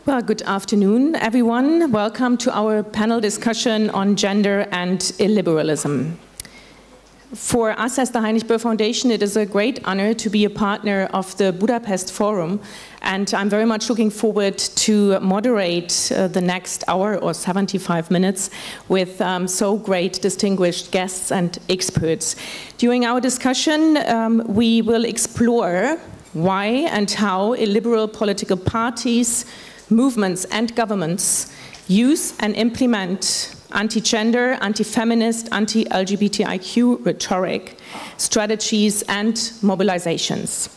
Well, good afternoon, everyone. Welcome to our panel discussion on gender and illiberalism. For us as the Heinrich Böll Foundation, it is a great honor to be a partner of the Budapest Forum, and I'm very much looking forward to moderate the next hour or 75 minutes with so great distinguished guests and experts. During our discussion, we will explore why and how illiberal political parties, movements and governments use and implement anti-gender, anti-feminist, anti-LGBTIQ rhetoric, strategies and mobilizations.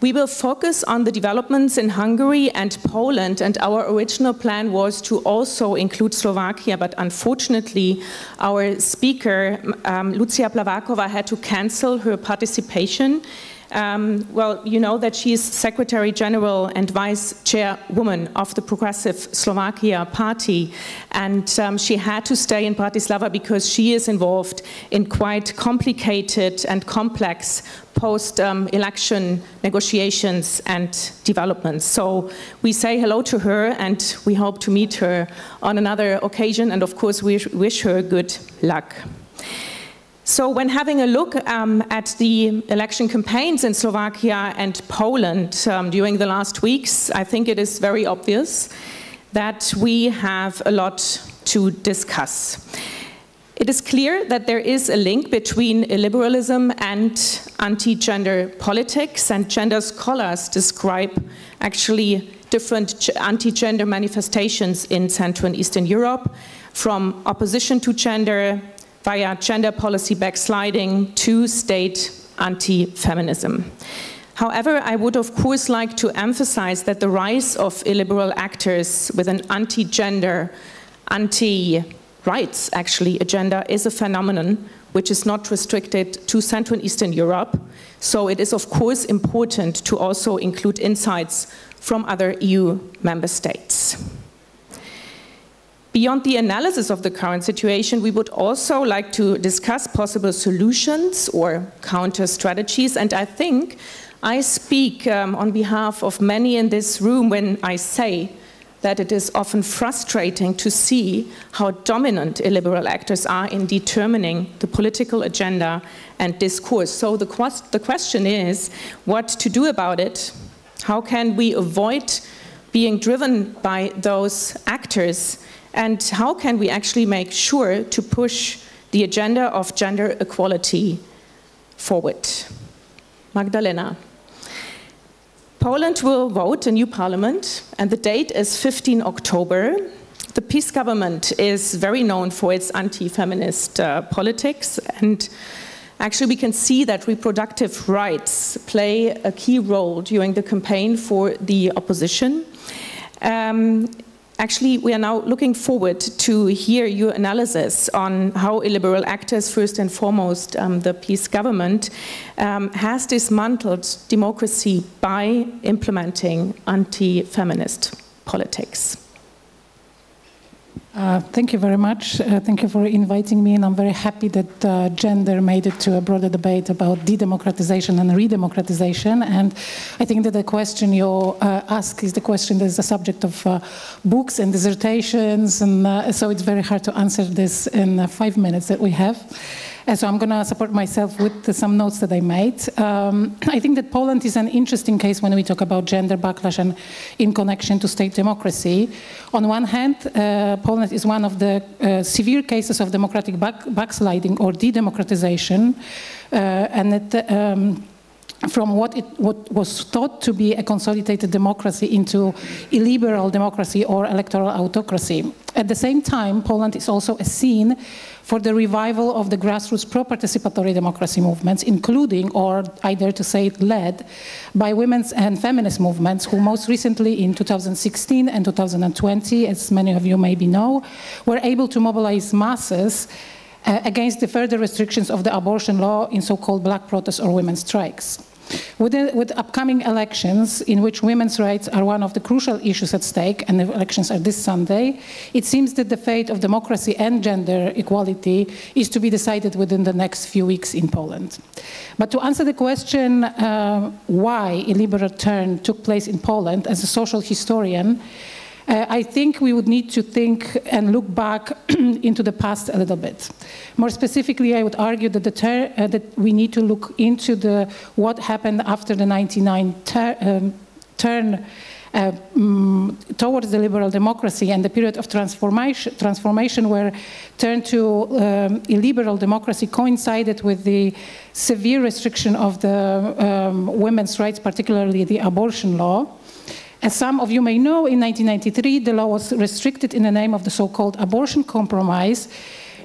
We will focus on the developments in Hungary and Poland, and our original plan was to also include Slovakia, but unfortunately our speaker, Lucia Plavakova, had to cancel her participation. Well, you know that she is Secretary General and Vice Chairwoman of the Progressive Slovakia Party, and she had to stay in Bratislava because she is involved in quite complicated and complex post-election negotiations and developments. So we say hello to her and we hope to meet her on another occasion, and of course we wish her good luck. So when having a look at the election campaigns in Slovakia and Poland during the last weeks, I think it is very obvious that we have a lot to discuss. It is clear that there is a link between illiberalism and anti-gender politics, and gender scholars describe actually different anti-gender manifestations in Central and Eastern Europe, from opposition to gender, via gender policy backsliding to state anti-feminism. However, I would of course like to emphasize that the rise of illiberal actors with an anti-gender, anti-rights actually agenda is a phenomenon which is not restricted to Central and Eastern Europe. So it is of course important to also include insights from other EU member states. Beyond the analysis of the current situation, we would also like to discuss possible solutions or counter strategies, and I think I speak on behalf of many in this room when I say that it is often frustrating to see how dominant illiberal actors are in determining the political agenda and discourse. So the question is what to do about it. How can we avoid being driven by those actors? And how can we actually make sure to push the agenda of gender equality forward? Magdalena. Poland will vote a new parliament, and the date is 15 October. The PiS government is very known for its anti-feminist politics, and actually we can see that reproductive rights play a key role during the campaign for the opposition. Actually, we are now looking forward to hear your analysis on how illiberal actors, first and foremost the PiS government, has dismantled democracy by implementing anti-feminist politics. Thank you very much. Thank you for inviting me, and I'm very happy that gender made it to a broader debate about de-democratization and re-democratization. And I think that the question you ask is the question that is the subject of books and dissertations, and so it's very hard to answer this in 5 minutes that we have. And so I'm going to support myself with some notes that I made. I think that Poland is an interesting case when we talk about gender backlash and in connection to state democracy. On one hand, Poland is one of the severe cases of democratic backsliding or de-democratization, and it, from what was thought to be a consolidated democracy into illiberal democracy or electoral autocracy. At the same time, Poland is also a scene for the revival of the grassroots pro-participatory democracy movements, including, or I dare to say it, led by women's and feminist movements, who most recently in 2016 and 2020, as many of you maybe know, were able to mobilize masses against the further restrictions of the abortion law in so-called black protests or women's strikes. With upcoming elections, in which women's rights are one of the crucial issues at stake, and the elections are this Sunday, it seems that the fate of democracy and gender equality is to be decided within the next few weeks in Poland. But to answer the question why a liberal turn took place in Poland, as a social historian, I think we would need to think and look back into the past a little bit. More specifically, I would argue that, that we need to look into what happened after the 1999 turn towards the liberal democracy and the period of transformation where turn to illiberal democracy coincided with the severe restriction of the women's rights, particularly the abortion law. As some of you may know, in 1993, the law was restricted in the name of the so-called abortion compromise,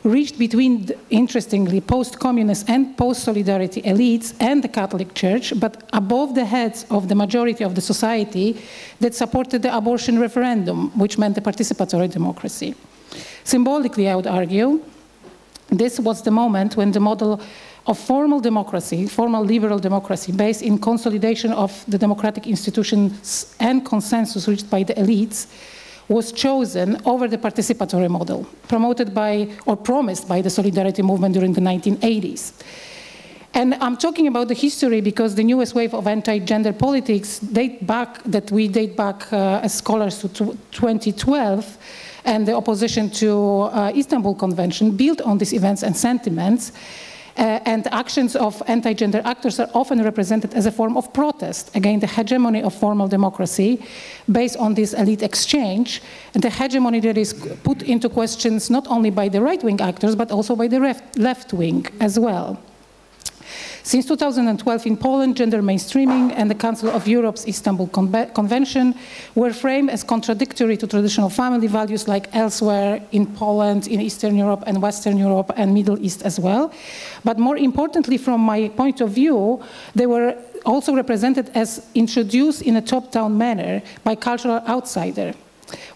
reached between, interestingly, post-communist and post-solidarity elites and the Catholic Church, but above the heads of the majority of the society that supported the abortion referendum, which meant the participatory democracy. Symbolically, I would argue, this was the moment when the model of formal democracy, formal liberal democracy, based in consolidation of the democratic institutions and consensus reached by the elites, was chosen over the participatory model, promoted by or promised by the Solidarity movement during the 1980s. And I'm talking about the history because the newest wave of anti-gender politics date back as scholars to 2012, and the opposition to Istanbul Convention built on these events and sentiments. And actions of anti-gender actors are often represented as a form of protest against the hegemony of formal democracy based on this elite exchange, and the hegemony that is put into questions not only by the right-wing actors, but also by the left-wing as well. Since 2012 in Poland, gender mainstreaming and the Council of Europe's Istanbul Convention were framed as contradictory to traditional family values like elsewhere in Poland, in Eastern Europe and Western Europe and Middle East as well. But more importantly, from my point of view, they were also represented as introduced in a top-down manner by cultural outsider.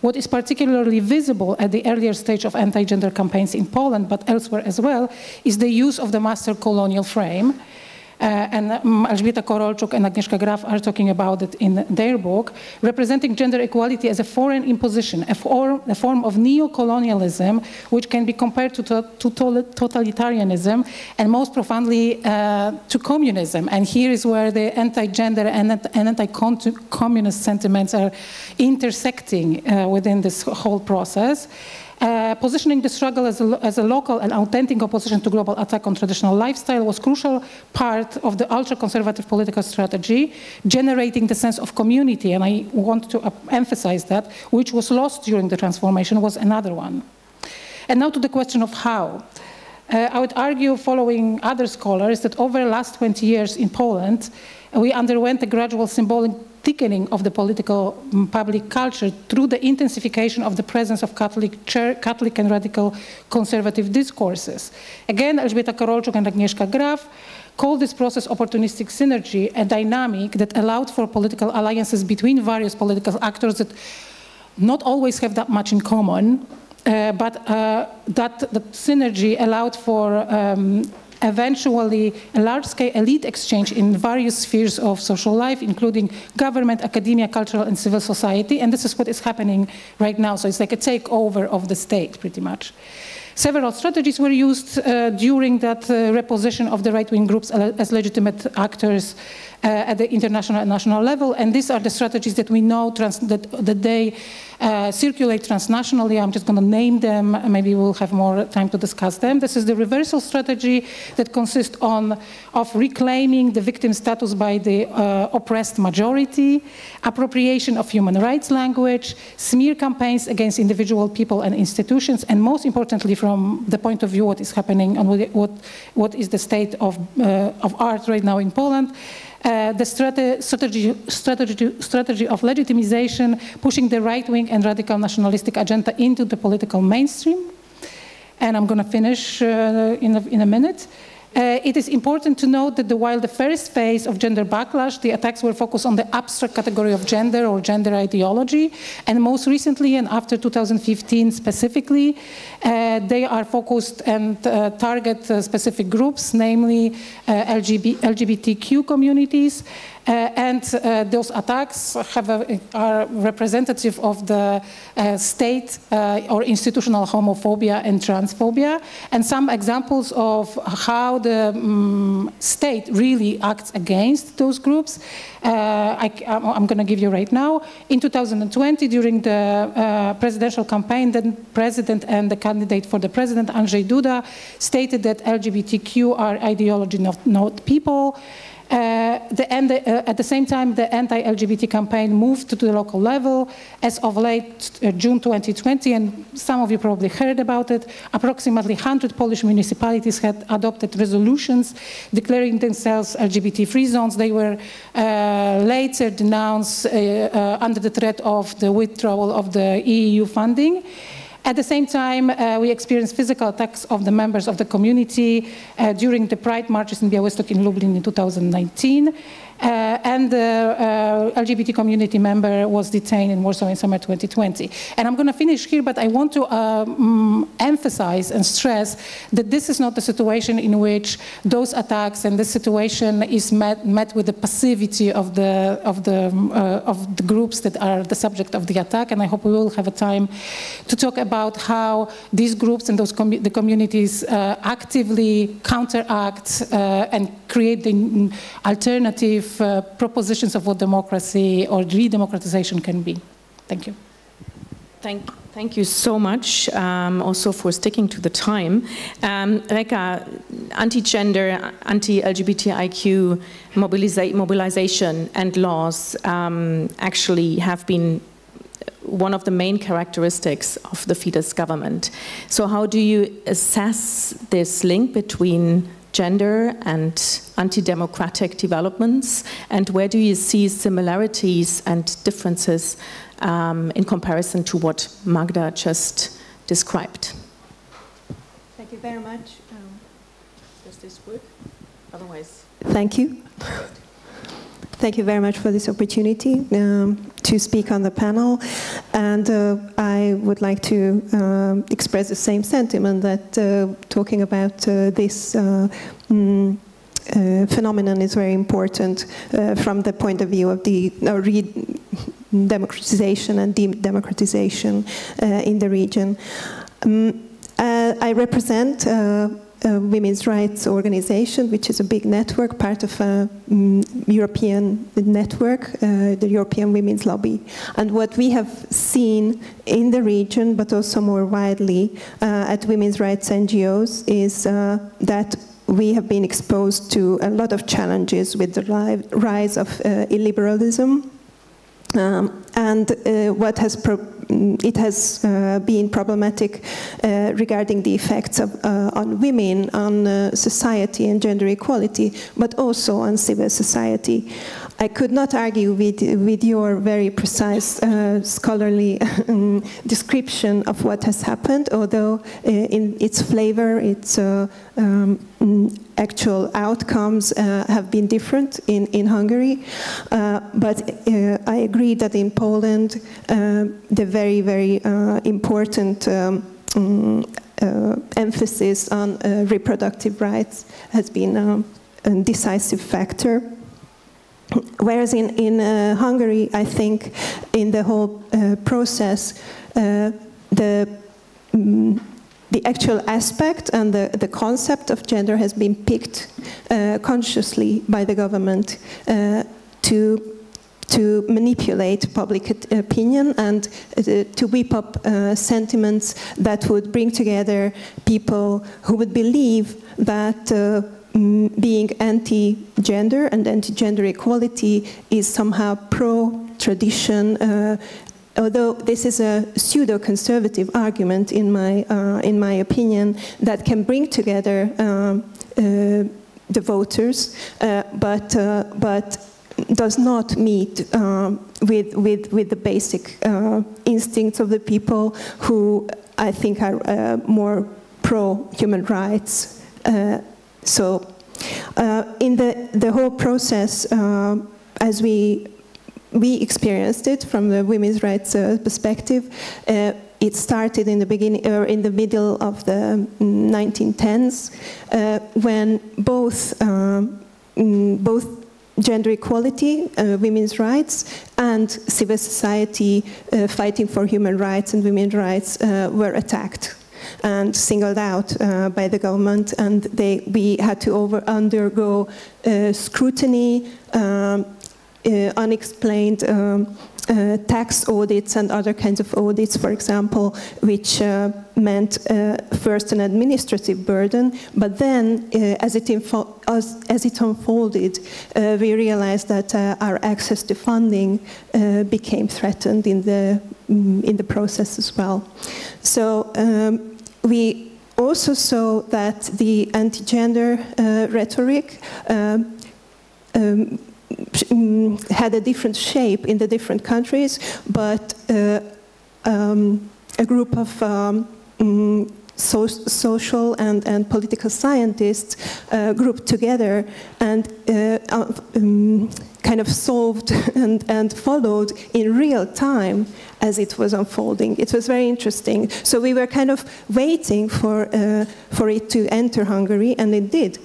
What is particularly visible at the earlier stage of anti-gender campaigns in Poland, but elsewhere as well, is the use of the master colonial frame. And Elżbieta Korolczuk and Agnieszka Graf are talking about it in their book, representing gender equality as a foreign imposition, a form of neo-colonialism, which can be compared to totalitarianism and most profoundly to communism. And here is where the anti-gender and anti-communist sentiments are intersecting within this whole process. Positioning the struggle as a local and authentic opposition to global attack on traditional lifestyle was a crucial part of the ultra-conservative political strategy, generating the sense of community, and I want to emphasize that, which was lost during the transformation, was another one. And now to the question of how. I would argue, following other scholars, that over the last 20 years in Poland, we underwent a gradual symbolic thickening of the political public culture through the intensification of the presence of Catholic and radical conservative discourses. Again, Elżbieta Korolczuk and Agnieszka Graf called this process opportunistic synergy, a dynamic that allowed for political alliances between various political actors that not always have that much in common, but that synergy allowed for eventually a large-scale elite exchange in various spheres of social life, including government, academia, cultural, and civil society. And this is what is happening right now. So it's like a takeover of the state, pretty much. Several strategies were used during that reposition of the right-wing groups as legitimate actors at the international and national level, and these are the strategies that we know that they circulate transnationally. I'm just going to name them, maybe we'll have more time to discuss them. This is the reversal strategy that consists of reclaiming the victim status by the oppressed majority, appropriation of human rights language, smear campaigns against individual people and institutions, and most importantly, from the point of view what is happening and what is the state of art right now in Poland, the strategy of legitimization, pushing the right-wing and radical nationalistic agenda into the political mainstream. And I'm going to finish in a minute. It is important to note that while the first phase of gender backlash, the attacks were focused on the abstract category of gender or gender ideology, and most recently, and after 2015 specifically, they are focused and target specific groups, namely LGBTQ communities, and those attacks are representative of the state or institutional homophobia and transphobia, and some examples of how the state really acts against those groups. I I'm going to give you right now. In 2020, during the presidential campaign, the president and the candidate for the president, Andrzej Duda, stated that LGBTQ are ideology, not people. At the same time, the anti-LGBT campaign moved to the local level. As of late June 2020, and some of you probably heard about it, approximately 100 Polish municipalities had adopted resolutions declaring themselves LGBT-free zones. They were later denounced under the threat of the withdrawal of the EU funding. At the same time, we experienced physical attacks of the members of the community during the Pride marches in Białystok in Lublin in 2019. And the LGBT community member was detained in Warsaw in summer 2020. And I'm going to finish here, but I want to emphasize and stress that this is not the situation in which those attacks and this situation is met with the passivity of the groups that are the subject of the attack. And I hope we will have a time to talk about how these groups and the communities actively counteract and create the alternative propositions of what democracy or redemocratization can be. Thank you. Thank you so much, also for sticking to the time. Reka, anti-gender, anti-LGBTIQ mobilization and laws actually have been one of the main characteristics of the Fidesz government. So how do you assess this link between gender and anti-democratic developments, and where do you see similarities and differences in comparison to what Magda just described? Thank you very much. Does this work? Otherwise. Thank you. Thank you very much for this opportunity to speak on the panel. And I would like to express the same sentiment that talking about this phenomenon is very important from the point of view of the democratization and democratization in the region. I represent a women's rights organization, which is a big network, part of a European network, the European Women's Lobby. And what we have seen in the region, but also more widely at women's rights NGOs, is that we have been exposed to a lot of challenges with the rise of illiberalism. And what has it has been problematic regarding the effects on women, on society and gender equality, but also on civil society. I could not argue with your very precise scholarly description of what has happened, although in its flavor, its actual outcomes have been different in Hungary. But I agree that in Poland, the very, very important emphasis on reproductive rights has been a decisive factor. Whereas in Hungary, I think in the whole process, the actual aspect and the concept of gender has been picked consciously by the government to manipulate public opinion and to whip up sentiments that would bring together people who would believe that being anti-gender and anti-gender equality is somehow pro-tradition, although this is a pseudo-conservative argument, in my opinion, that can bring together the voters, but does not meet with the basic instincts of the people who I think are more pro-human rights. So in the whole process, as we experienced it from the women's rights perspective, it started in the beginning, or in the middle of the 1910s, when both gender equality, women's rights, and civil society fighting for human rights and women's rights were attacked and singled out by the government, and we had to undergo scrutiny, unexplained tax audits and other kinds of audits, for example, which meant first an administrative burden, but then as it unfolded, we realized that our access to funding became threatened in the process as well. So we also saw that the anti-gender rhetoric had a different shape in the different countries, but a group of social and political scientists grouped together and kind of solved and followed in real time as it was unfolding. It was very interesting. So we were kind of waiting for it to enter Hungary, and it did.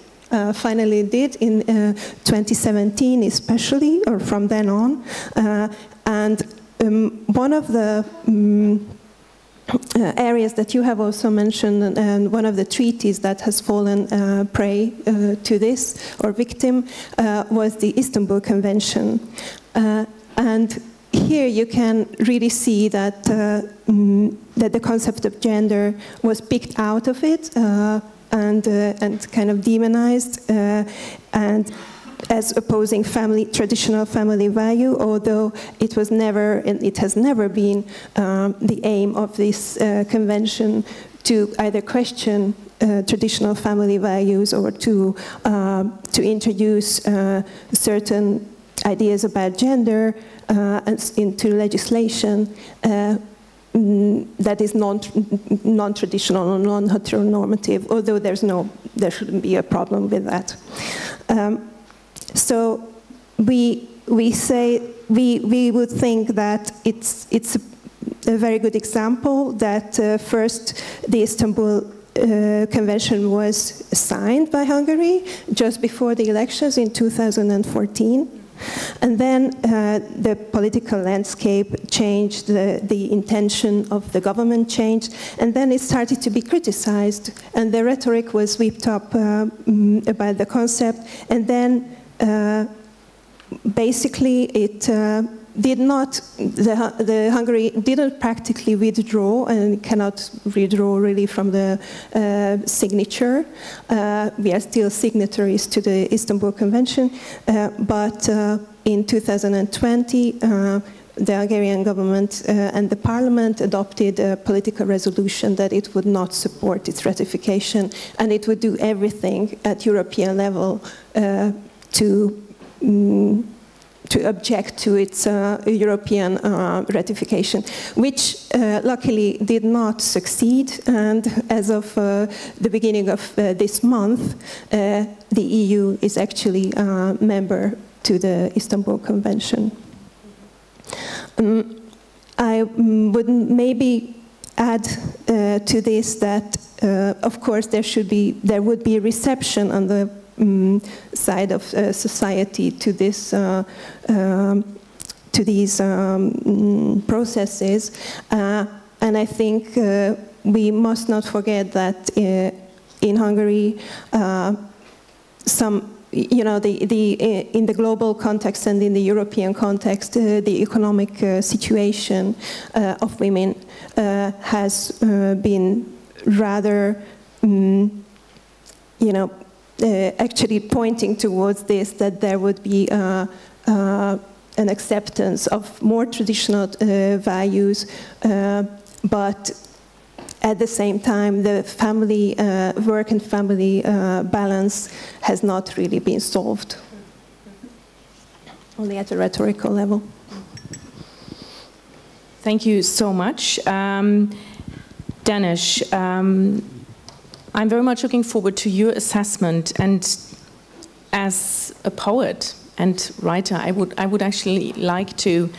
Finally it did in 2017 especially, or from then on. And one of the areas that you have also mentioned, and one of the treaties that has fallen prey to this, or victim, was the Istanbul Convention. And here you can really see that, that the concept of gender was picked out of it, and kind of demonized, and as opposing traditional family value, although it was never, and it has never been the aim of this convention to either question traditional family values or to introduce certain ideas about gender into legislation that is non-traditional or non-heteronormative, although there shouldn't be a problem with that. So we would think that it's a very good example that first the Istanbul Convention was signed by Hungary just before the elections in 2014. And then the political landscape changed, the intention of the government changed, and then it started to be criticized, and the rhetoric was whipped up about the concept, and then basically it did not, the Hungary didn't practically withdraw, and cannot withdraw really from the signature. We are still signatories to the Istanbul Convention, but in 2020 the Hungarian government and the parliament adopted a political resolution that it would not support its ratification, and it would do everything at European level to object to its European ratification, which luckily did not succeed. And as of the beginning of this month, the EU is actually a member to the Istanbul Convention. I would maybe add to this that, of course, there would be reception on the side of society to this, to these processes, and I think we must not forget that in Hungary, in the global context and in the European context, the economic situation of women has been rather, actually pointing towards this, that there would be an acceptance of more traditional values, but at the same time, the family, work and family balance has not really been solved, only at a rhetorical level. Thank you so much. Danish, I'm very much looking forward to your assessment, and as a poet and writer, I would actually like to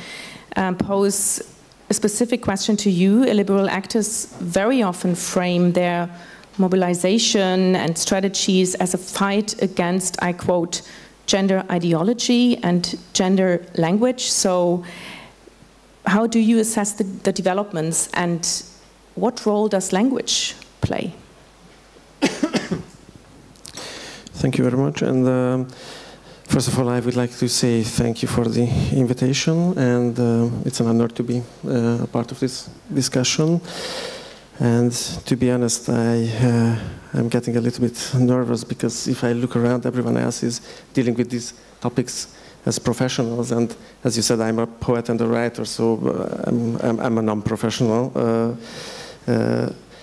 pose a specific question to you. Illiberal actors very often frame their mobilization and strategies as a fight against, I quote, gender ideology and gender language. So how do you assess the developments, and what role does language play? Thank you very much. And First of all, I would like to say thank you for the invitation, and it's an honor to be a part of this discussion. And to be honest, I'm getting a little bit nervous because if I look around, everyone else is dealing with these topics as professionals, and as you said, I'm a poet and a writer, so I'm a non-professional.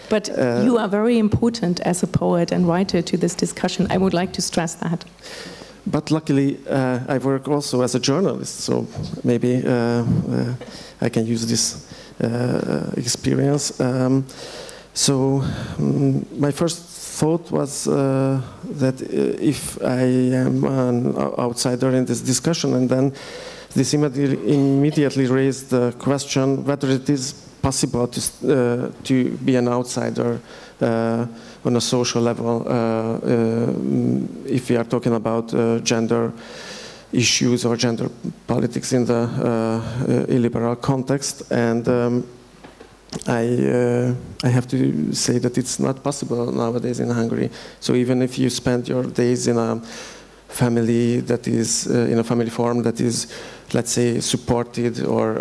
But you are very important as a poet and writer to this discussion. I would like to stress that. But luckily, I work also as a journalist, so maybe I can use this experience. My first thought was that if I am an outsider in this discussion, and then this immediately raised the question whether it is possible to be an outsider on a social level if we are talking about gender issues or gender politics in the illiberal context. And I have to say that it's not possible nowadays in Hungary. So even if you spend your days in a family that is in a family form that is, let's say, supported or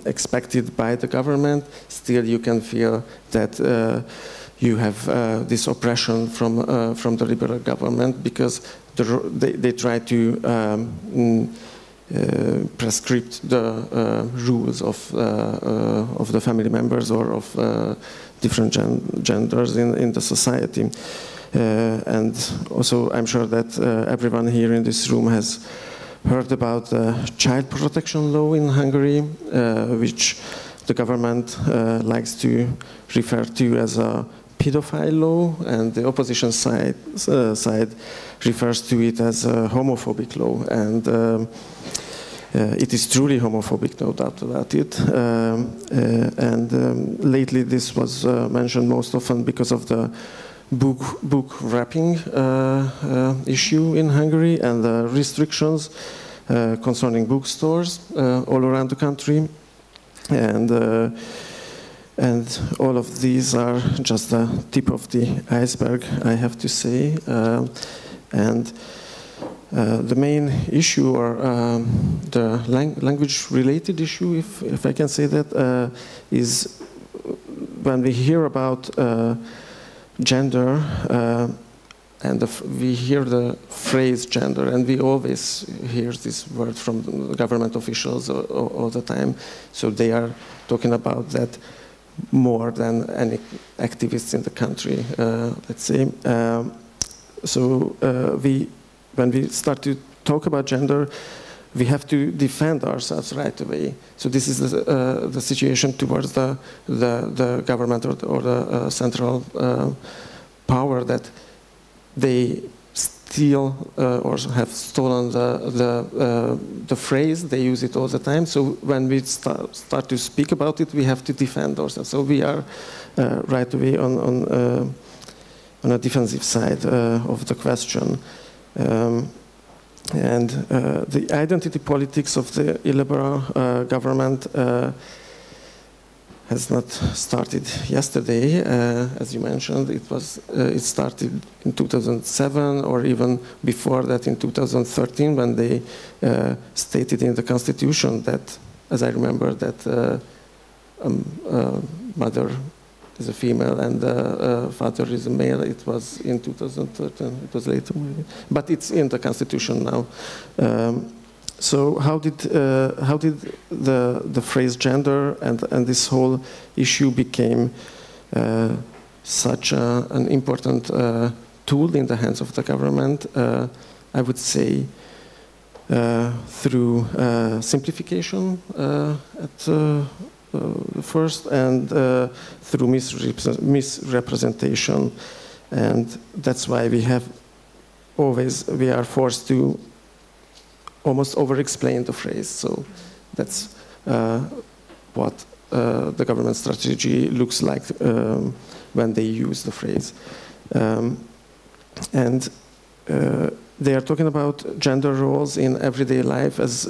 expected by the government, still you can feel that you have this oppression from the liberal government, because they try to prescribe the rules of the family members or of different genders in the society. And also, I'm sure that everyone here in this room has heard about the child protection law in Hungary, which the government likes to refer to as a pedophile law, and the opposition side refers to it as a homophobic law. And it is truly homophobic, no doubt about it. Lately this was mentioned most often because of the book wrapping issue in Hungary and the restrictions concerning bookstores all around the country. And all of these are just the tip of the iceberg, I have to say. The main issue, or the language-related issue, if I can say that, is when we hear about gender, and we hear the phrase gender, and we always hear this word from the government officials all the time. So they are talking about that more than any activists in the country, let's say. When we start to talk about gender, we have to defend ourselves right away. So this is the situation towards the government or the central power, that they steal or have stolen the phrase. They use it all the time. So when we start to speak about it, we have to defend ourselves. So we are right away on a defensive side of the question. And the identity politics of the illiberal government has not started yesterday, as you mentioned. It started in 2007, or even before that in 2013, when they stated in the constitution that, as I remember, that mother is a female and father is a male. It was in 2013. It was later, maybe. But it's in the constitution now. So how did the phrase gender and this whole issue became such an important tool in the hands of the government? I would say through simplification at first, and through misrepresentation. And that's why we are forced to almost over-explain the phrase. So that's what the government strategy looks like when they use the phrase. And they are talking about gender roles in everyday life as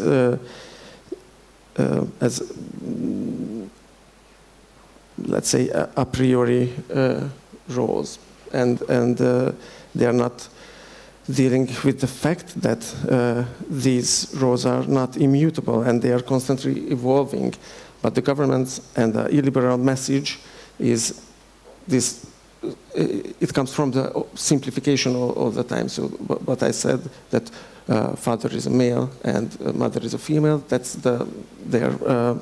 let's say a priori roles, and they are not dealing with the fact that these roles are not immutable and they are constantly evolving. But the government and the illiberal message is this, it comes from the simplification all the time. So what I said, that father is a male and mother is a female, that's their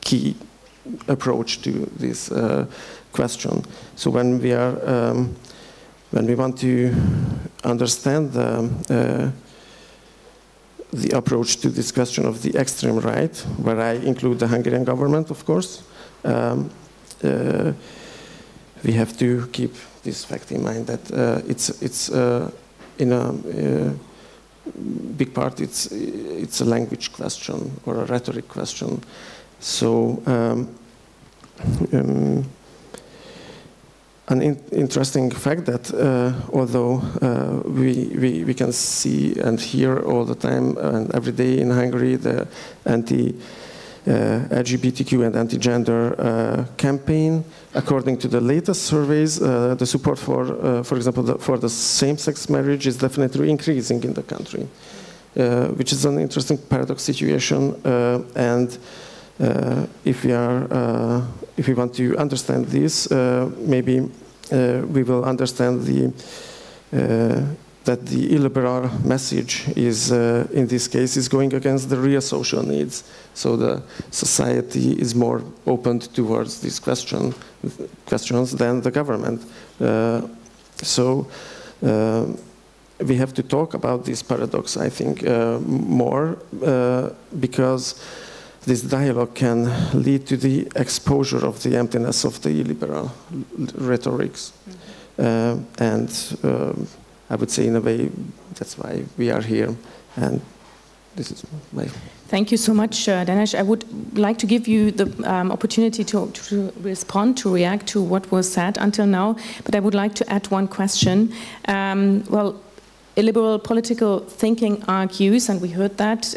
key approach to this question. So when we want to understand the approach to this question of the extreme right, where I include the Hungarian government, of course, we have to keep this fact in mind that it's in a big part it's a language question or a rhetoric question. So an interesting fact that although we can see and hear all the time and every day in Hungary the anti-LGBTQ and anti-gender campaign, according to the latest surveys, the support for example, for the same-sex marriage is definitely increasing in the country, which is an interesting paradox situation. And if we want to understand this, maybe we will understand that the illiberal message is, in this case, is going against the real social needs. So the society is more open towards these questions than the government. So we have to talk about this paradox, I think, more, because this dialogue can lead to the exposure of the emptiness of the illiberal rhetorics. And I would say, in a way, that's why we are here. And this is my... Thank you so much, Deneš. I would like to give you the opportunity to respond, to react to what was said until now. But I would like to add one question. Well, illiberal political thinking argues, and we heard that,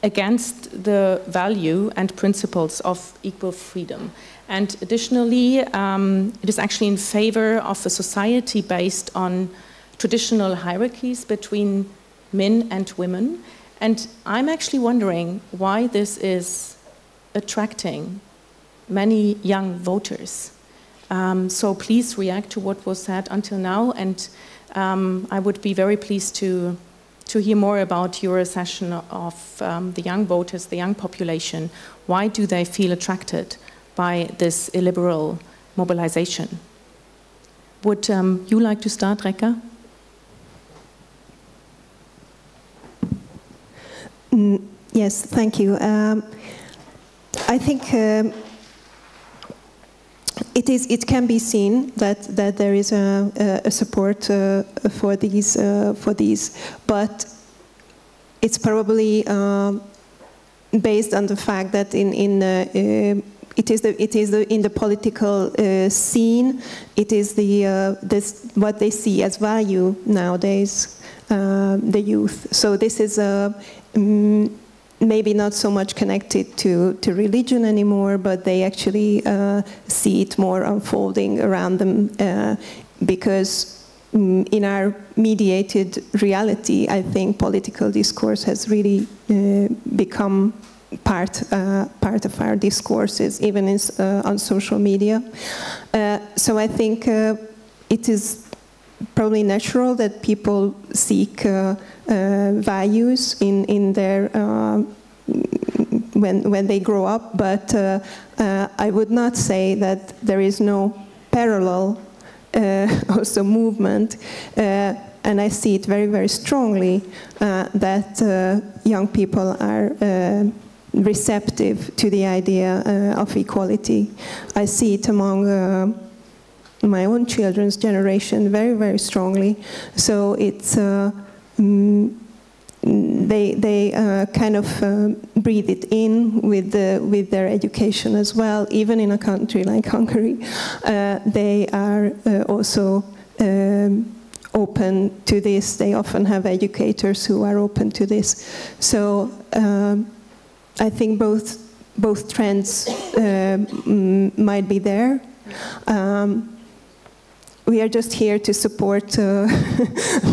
against the value and principles of equal freedom. And additionally, it is actually in favor of a society based on traditional hierarchies between men and women. And I'm actually wondering why this is attracting many young voters. So please react to what was said until now, and I would be very pleased to hear more about your assessment of the young voters, the young population. Why do they feel attracted by this illiberal mobilization? Would you like to start, Rekka? Yes, thank you. I think it can be seen that there is a support for these, but it's probably based on the fact that in the political scene, it is what they see as value nowadays, the youth. So this is maybe not so much connected to religion anymore, but they actually see it more unfolding around them, because in our mediated reality, I think political discourse has really become part of our discourses, even on social media. So I think it is probably natural that people seek values in their when they grow up, but I would not say that there is no parallel also movement, and I see it very, very strongly that young people are receptive to the idea of equality. I see it among my own children's generation very, very strongly. So it's they kind of breathe it in with their education as well. Even in a country like Hungary, they are also open to this. They often have educators who are open to this. So I think both trends might be there. we are just here to support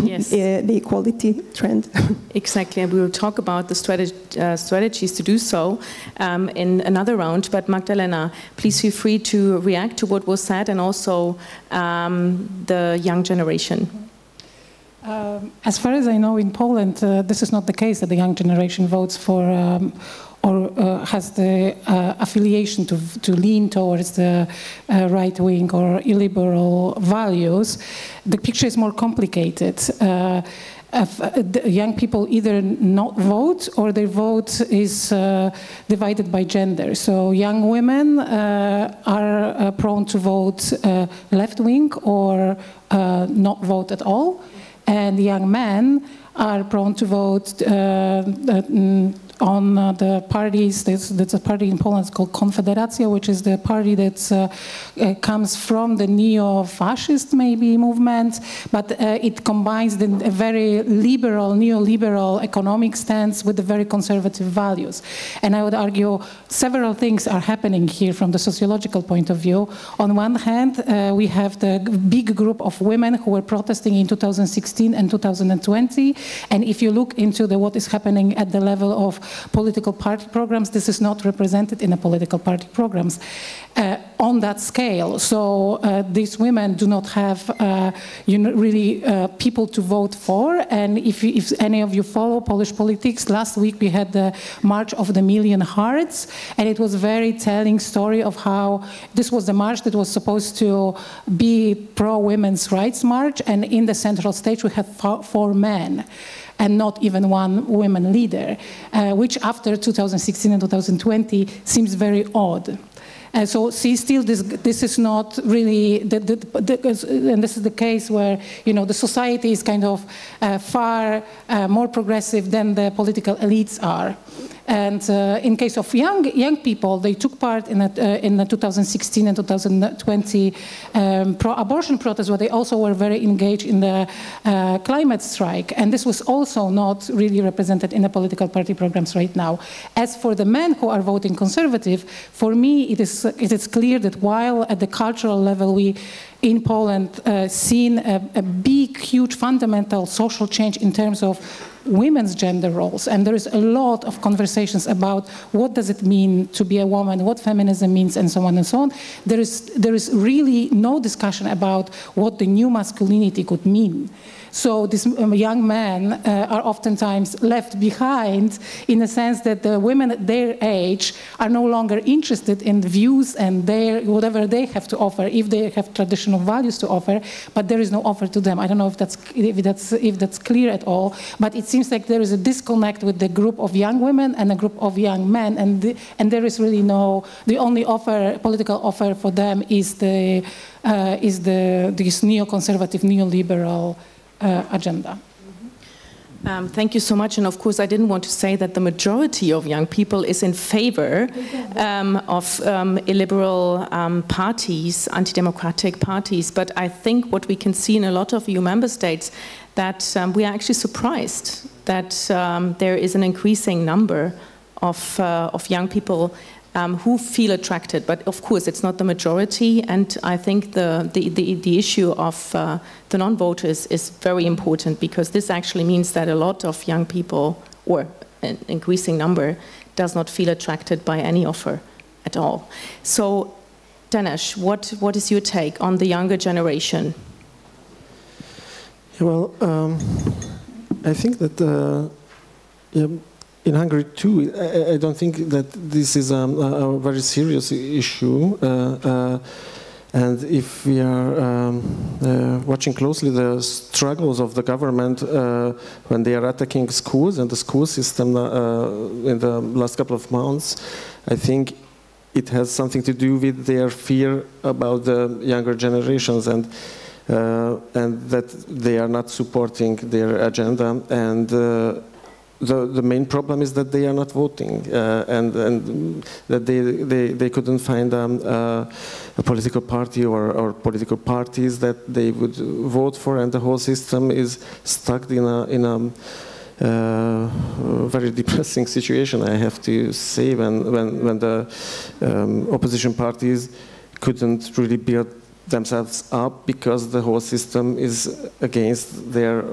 Yes. the equality trend. Exactly, and we will talk about the strategies to do so in another round. But Magdalena, please feel free to react to what was said and also the young generation. As far as I know, in Poland, this is not the case that the young generation votes for or has the affiliation to lean towards the right-wing or illiberal values. The picture is more complicated. Young people either not vote or their vote is divided by gender. So young women are prone to vote left-wing or not vote at all. And young men are prone to vote on the parties. There's a party in Poland called Konfederacja, which is the party that comes from the neo-fascist maybe movement, but it combines a very liberal, neoliberal economic stance with the very conservative values. And I would argue several things are happening here from the sociological point of view. On one hand, we have the big group of women who were protesting in 2016 and 2020. And if you look into what is happening at the level of political party programs, this is not represented in the political party programs on that scale. So these women do not have really people to vote for. And if any of you follow Polish politics, last week we had the March of the Million Hearts, and it was a very telling story of how this was the march that was supposed to be pro-women's rights march, and in the central stage we had four men and not even one woman leader, which after 2016 and 2020 seems very odd. So see, still this is not really, and this is the case where, you know, the society is kind of far more progressive than the political elites are. And in case of young people, they took part in the 2016 and 2020 pro-abortion protests, where they also were very engaged in the climate strike. And this was also not really represented in the political party programs right now. As for the men who are voting conservative, for me it is clear that while at the cultural level we in Poland seen a big, huge, fundamental social change in terms of women's gender roles, and there is a lot of conversations about what does it mean to be a woman, what feminism means, and so on and so on. There is really no discussion about what the new masculinity could mean. So these young men are oftentimes left behind in the sense that the women at their age are no longer interested in views and whatever they have to offer, if they have traditional values to offer, but there is no offer to them. I don't know if that's clear at all, but it seems like there is a disconnect with the group of young women and a group of young men, and there is really the only political offer for them is this neoconservative, neoliberal agenda. Thank you so much. And of course, I didn't want to say that the majority of young people is in favor of illiberal parties, anti-democratic parties. But I think what we can see in a lot of EU member states that we are actually surprised that there is an increasing number of young people who feel attracted, but of course it's not the majority, and I think the issue of the non-voters is very important, because this actually means that a lot of young people, or an increasing number, does not feel attracted by any offer at all. So, Deneš, what is your take on the younger generation? Yeah, well, I think that in Hungary too, I don't think that this is a very serious issue. And if we are watching closely the struggles of the government when they are attacking schools and the school system in the last couple of months, I think it has something to do with their fear about the younger generations and that they are not supporting their agenda. And the main problem is that they are not voting, and that they couldn't find a political party or political parties that they would vote for, and the whole system is stuck in a very depressing situation, I have to say, when the opposition parties couldn't really build themselves up because the whole system is against their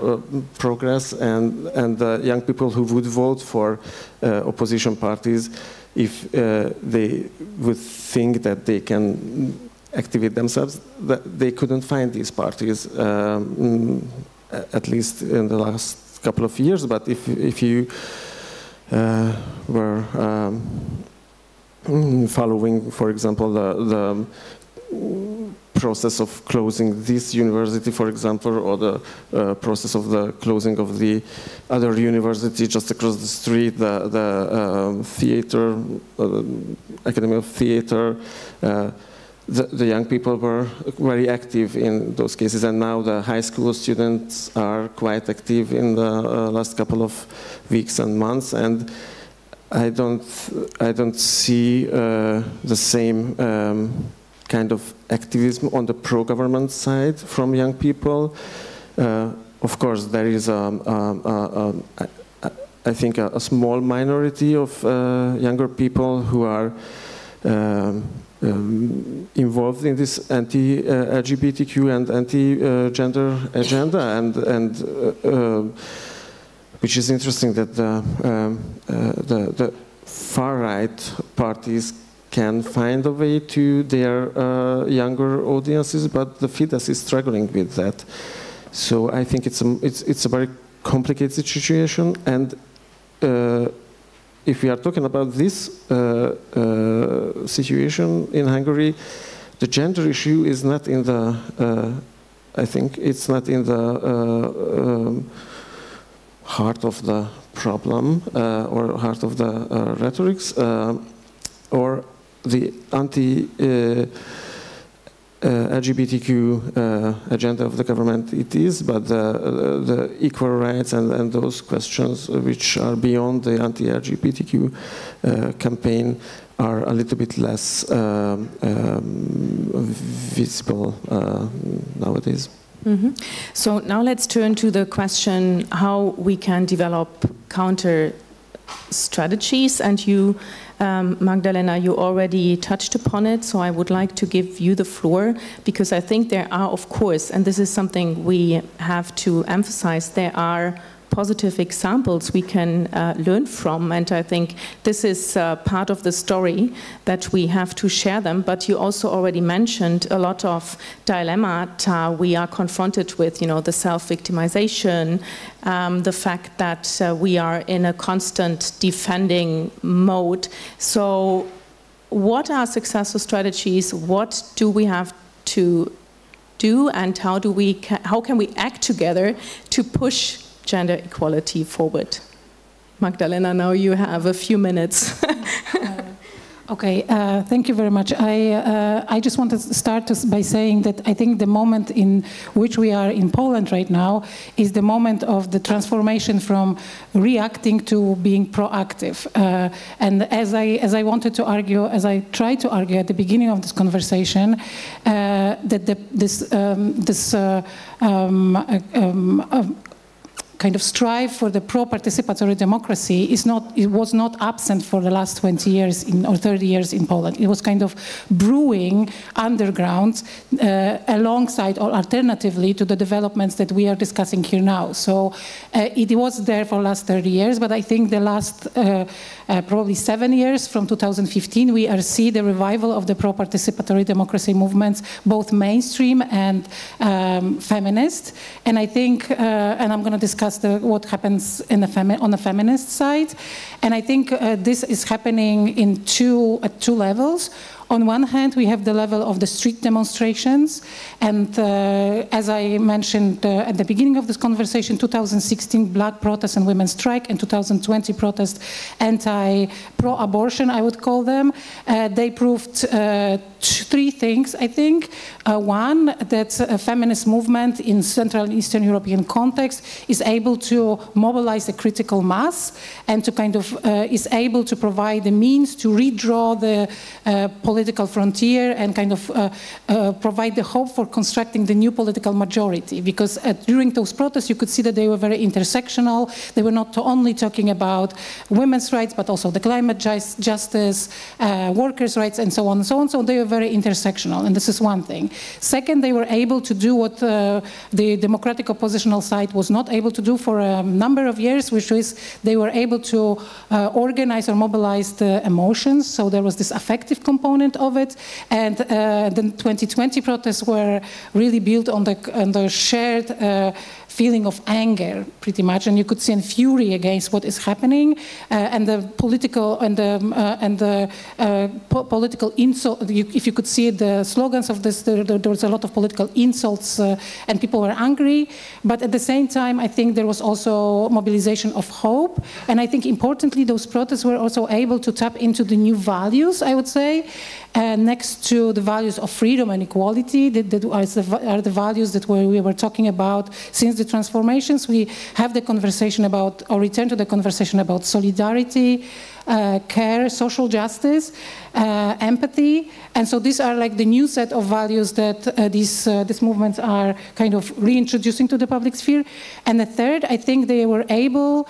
progress, and young people who would vote for opposition parties, if they would think that they can activate themselves, that they couldn't find these parties, at least in the last couple of years. But if you were following, for example, the process of closing this university, for example, or the process of the closing of the other university just across the street, the theater, Academy of Theater, the young people were very active in those cases, and now the high school students are quite active in the last couple of weeks and months, and I don't see the same kind of activism on the pro-government side from young people. Of course, there is I think a small minority of younger people who are involved in this anti-LGBTQ and anti-gender agenda, and which is interesting that the far-right parties can find a way to their younger audiences, but the Fidesz is struggling with that. So I think it's a very complicated situation, and if we are talking about this situation in Hungary, the gender issue is not in the, I think it's not in the heart of the problem or heart of the rhetorics or the anti-LGBTQ agenda of the government it is, but the equal rights and those questions which are beyond the anti-LGBTQ campaign are a little bit less visible nowadays. Mm-hmm. So now let's turn to the question how we can develop counter strategies, and you, Magdalena, you already touched upon it, so I would like to give you the floor, because I think there are, of course, and this is something we have to emphasize, there are positive examples we can learn from, and I think this is part of the story that we have to share them. But you also already mentioned a lot of dilemma we are confronted with, you know, the self-victimization, the fact that we are in a constant defending mode. So what are successful strategies? What do we have to do, and how can we act together to push gender equality forward? Magdalena, now you have a few minutes. Okay, thank you very much. I just want to start by saying that I think the moment in which we are in Poland right now is the moment of the transformation from reacting to being proactive. And as I wanted to argue, as I tried to argue at the beginning of this conversation, that this kind of strive for the pro-participatory democracy was not absent for the last 20 years or 30 years in Poland. It was kind of brewing underground alongside or alternatively to the developments that we are discussing here now. So it was there for the last 30 years, but I think the last probably 7 years, from 2015, we see the revival of the pro-participatory democracy movements, both mainstream and feminist. And I think, and I'm going to discuss what happens on the feminist side. And I think this is happening at two levels. On one hand, we have the level of the street demonstrations, and as I mentioned at the beginning of this conversation, 2016 black protest and women's strike, and 2020 protest pro-abortion, I would call them. They proved three things, I think. One, that a feminist movement in Central and Eastern European context is able to mobilize a critical mass and to kind of is able to provide the means to redraw the political political frontier and kind of provide the hope for constructing the new political majority. Because during those protests, you could see that they were very intersectional. They were not only talking about women's rights, but also the climate justice, workers' rights, and so on and so on. So they were very intersectional, and this is one thing. Second, they were able to do what the democratic oppositional side was not able to do for a number of years, which is they were able to organize or mobilize the emotions. So there was this affective component of it, and the 2020 protests were really built on the shared feeling of anger, pretty much, and you could see fury against what is happening, and the political political insult. If you could see the slogans of this, there was a lot of political insults, and people were angry. But at the same time, I think there was also mobilization of hope, and I think importantly, those protests were also able to tap into the new values, I would say, next to the values of freedom and equality, that are the values that we were talking about since the transformations. We have the conversation about, or return to the conversation about solidarity, care, social justice, empathy. And so these are like the new set of values that these movements are kind of reintroducing to the public sphere. And the third, I think they were able,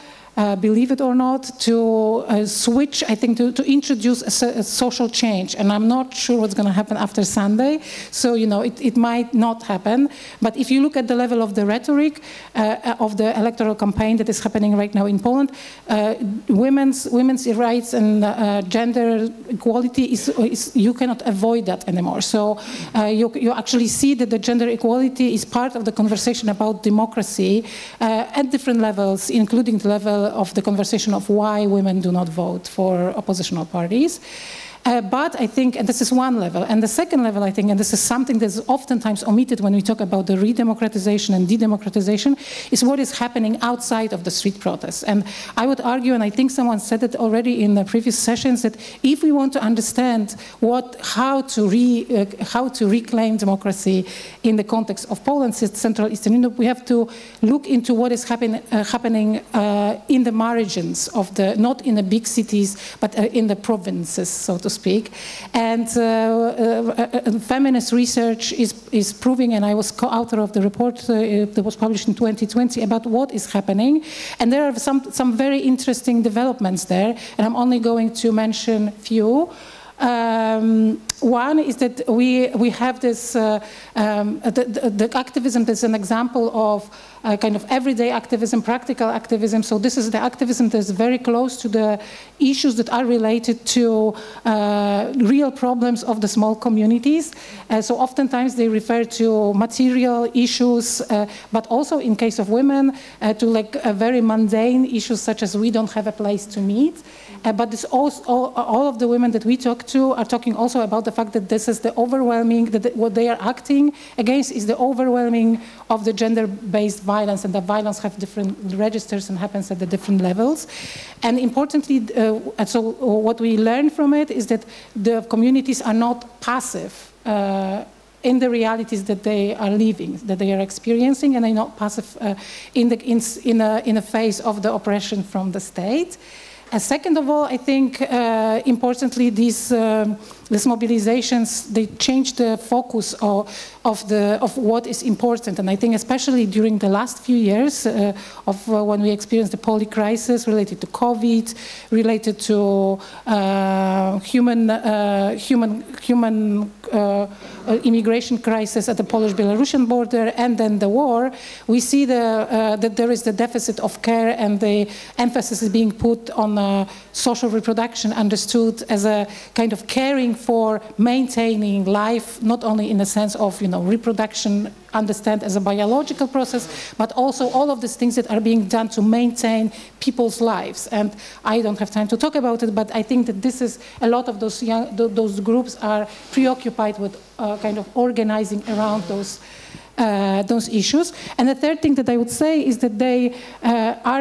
believe it or not, to switch, I think, to introduce a social change. And I'm not sure what's going to happen after Sunday. So, you know, it might not happen. But if you look at the level of the rhetoric of the electoral campaign that is happening right now in Poland, women's rights and gender equality you cannot avoid that anymore. So you actually see that the gender equality is part of the conversation about democracy at different levels, including the level of the conversation of why women do not vote for oppositional parties. But I think, and this is one level, and the second level, I think, and this is something that's oftentimes omitted when we talk about the redemocratization and de-democratization, is what is happening outside of the street protests. And I would argue, and I think someone said it already in the previous sessions, that if we want to understand how to reclaim democracy in the context of Poland, Central Eastern Europe, we have to look into what is happening in the margins of not in the big cities, but in the provinces, so to speak. And feminist research is proving, and I was co-author of the report that was published in 2020 about what is happening. And there are some very interesting developments there, and I'm only going to mention a few. One is that we have this, the activism that's an example of kind of everyday activism, practical activism. So this is the activism that's very close to the issues that are related to real problems of the small communities. So oftentimes they refer to material issues, but also in case of women, to like very mundane issues such as we don't have a place to meet. But this also, all of the women that we talk to are talking also about the fact that this is the overwhelming, that what they are acting against is the overwhelming of the gender-based violence, and that violence have different registers and happens at the different levels. And importantly, so what we learn from it is that the communities are not passive in the realities that they are living, that they are experiencing, and they're not passive in the face of the oppression from the state. Second of all, I think importantly, these mobilizations, they change the focus of what is important. And I think especially during the last few years of when we experienced the Polish crisis related to COVID, related to human immigration crisis at the Polish-Belarusian border, and then the war, we see that there is the deficit of care, and the emphasis is being put on social reproduction, understood as a kind of caring for maintaining life, not only in the sense of, you know, reproduction, understand as a biological process, but also all of these things that are being done to maintain people's lives. And I don't have time to talk about it, but I think that this is a lot of those groups are preoccupied with kind of organizing around those those issues. And the third thing that I would say is that they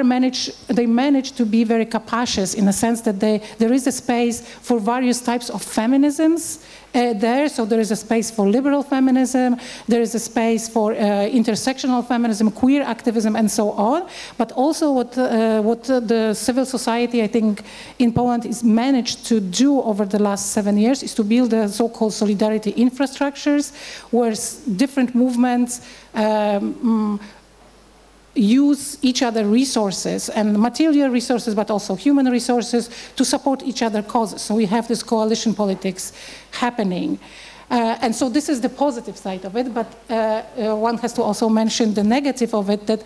manage to be very capacious in the sense that there is a space for various types of feminisms there. So there is a space for liberal feminism, there is a space for intersectional feminism, queer activism, and so on. But also what the civil society, I think, in Poland is managed to do over the last 7 years is to build the so-called solidarity infrastructures, where different movements use each other resources and material resources, but also human resources to support each other causes. So we have this coalition politics happening. And so this is the positive side of it, but one has to also mention the negative of it, that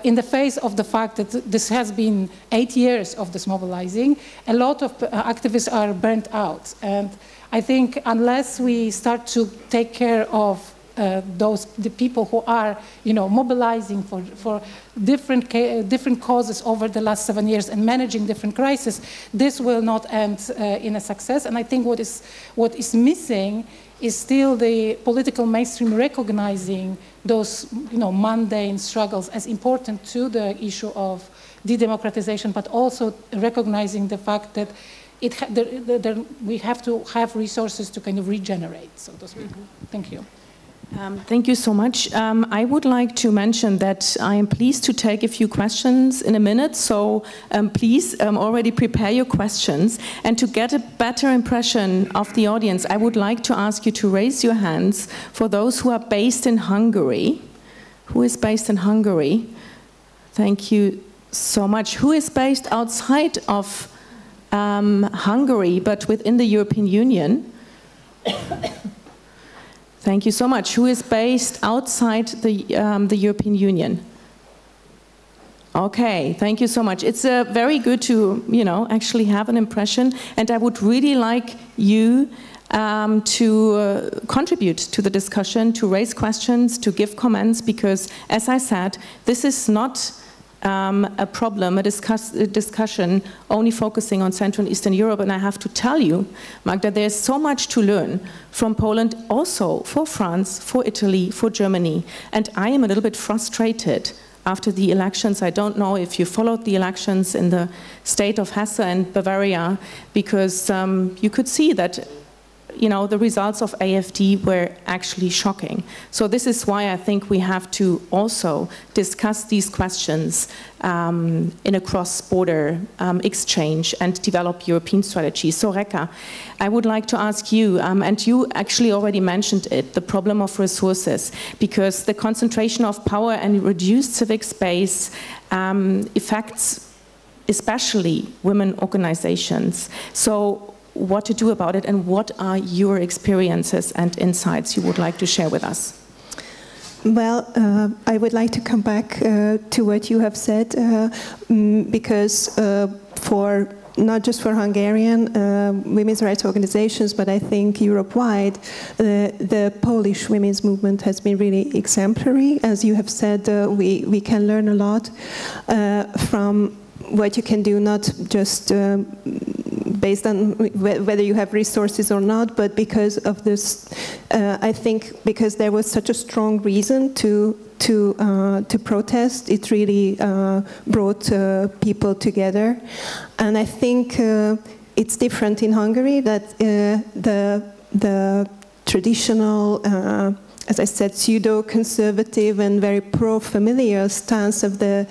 in the face of the fact that this has been 8 years of this mobilizing, a lot of activists are burnt out. And I think unless we start to take care of the people who are, mobilizing for different causes over the last 7 years and managing different crises, this will not end in a success. And I think what is missing is still the political mainstream recognizing those, mundane struggles as important to the issue of de-democratization, but also recognizing the fact that we have to have resources to kind of regenerate, so to speak. Thank you. Thank you so much. I would like to mention that I am pleased to take a few questions in a minute, so please already prepare your questions. And to get a better impression of the audience, I would like to ask you to raise your hands for those who are based in Hungary. Who is based in Hungary? Thank you so much. Who is based outside of Hungary, but within the European Union? Thank you so much. Who is based outside the European Union? Okay, thank you so much. It's very good to, actually have an impression, and I would really like you to contribute to the discussion, to raise questions, to give comments, because, as I said, this is not a problem, a discussion only focusing on Central and Eastern Europe. And I have to tell you, Magda, there's so much to learn from Poland, also for France, for Italy, for Germany. And I am a little bit frustrated after the elections. I don't know if you followed the elections in the state of Hesse and Bavaria, because you could see that the results of AfD were actually shocking. So this is why I think we have to also discuss these questions in a cross-border exchange and develop European strategies. So Rekka, I would like to ask you, and you actually already mentioned it, the problem of resources, because the concentration of power and reduced civic space affects especially women organizations. So what to do about it, and what are your experiences and insights you would like to share with us? Well, I would like to come back to what you have said, because not just for Hungarian women's rights organizations, but I think Europe-wide, the Polish women's movement has been really exemplary. As you have said, we can learn a lot from what you can do, not just based on whether you have resources or not, but because of this, I think because there was such a strong reason to protest, it really brought people together. And I think it's different in Hungary, that the traditional, as I said, pseudo-conservative and very pro-familial stance of the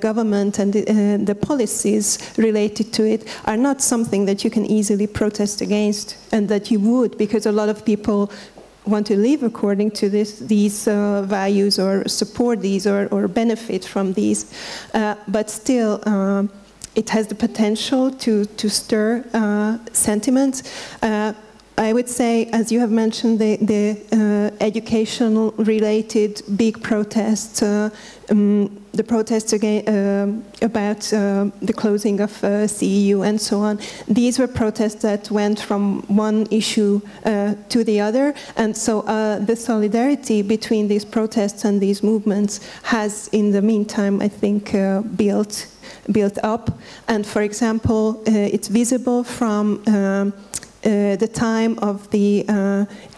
government and the policies related to it are not something that you can easily protest against, and that you would, because a lot of people want to live according to these values, or support these, or benefit from these. But still, it has the potential to stir sentiments. I would say, as you have mentioned, the educational-related big protests, the protests about the closing of CEU and so on, these were protests that went from one issue to the other, and so the solidarity between these protests and these movements has, in the meantime, I think, built up. And for example, it's visible from the time of the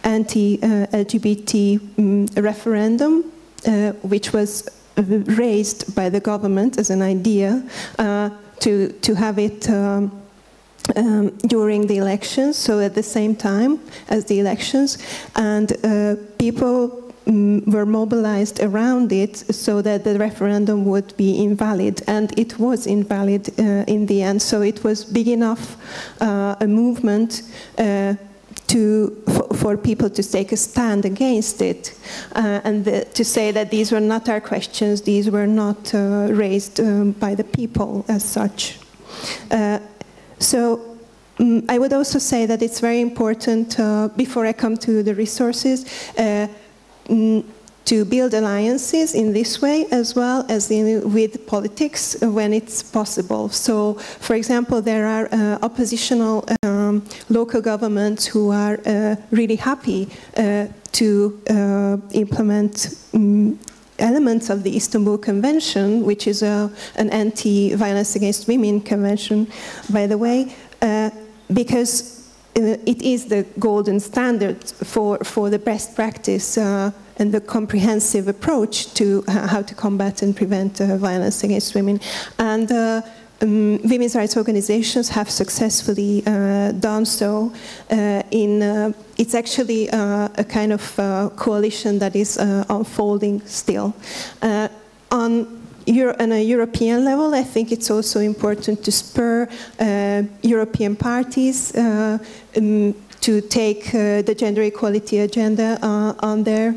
anti-LGBT referendum, which was raised by the government as an idea to have it during the elections, so at the same time as the elections, and people were mobilized around it so that the referendum would be invalid, and it was invalid in the end. So it was big enough a movement for people to take a stand against it, and to say that these were not our questions, these were not raised by the people as such. So I would also say that it's very important, before I come to the resources, to build alliances in this way as well as with politics when it's possible. So, for example, there are oppositional local governments who are really happy to implement elements of the Istanbul Convention, which is an anti-violence against women convention, by the way, because it is the golden standard for the best practice and the comprehensive approach to how to combat and prevent violence against women. And women's rights organizations have successfully done so. It's actually a kind of coalition that is unfolding still. On a European level, I think it's also important to spur European parties to take the gender equality agenda on their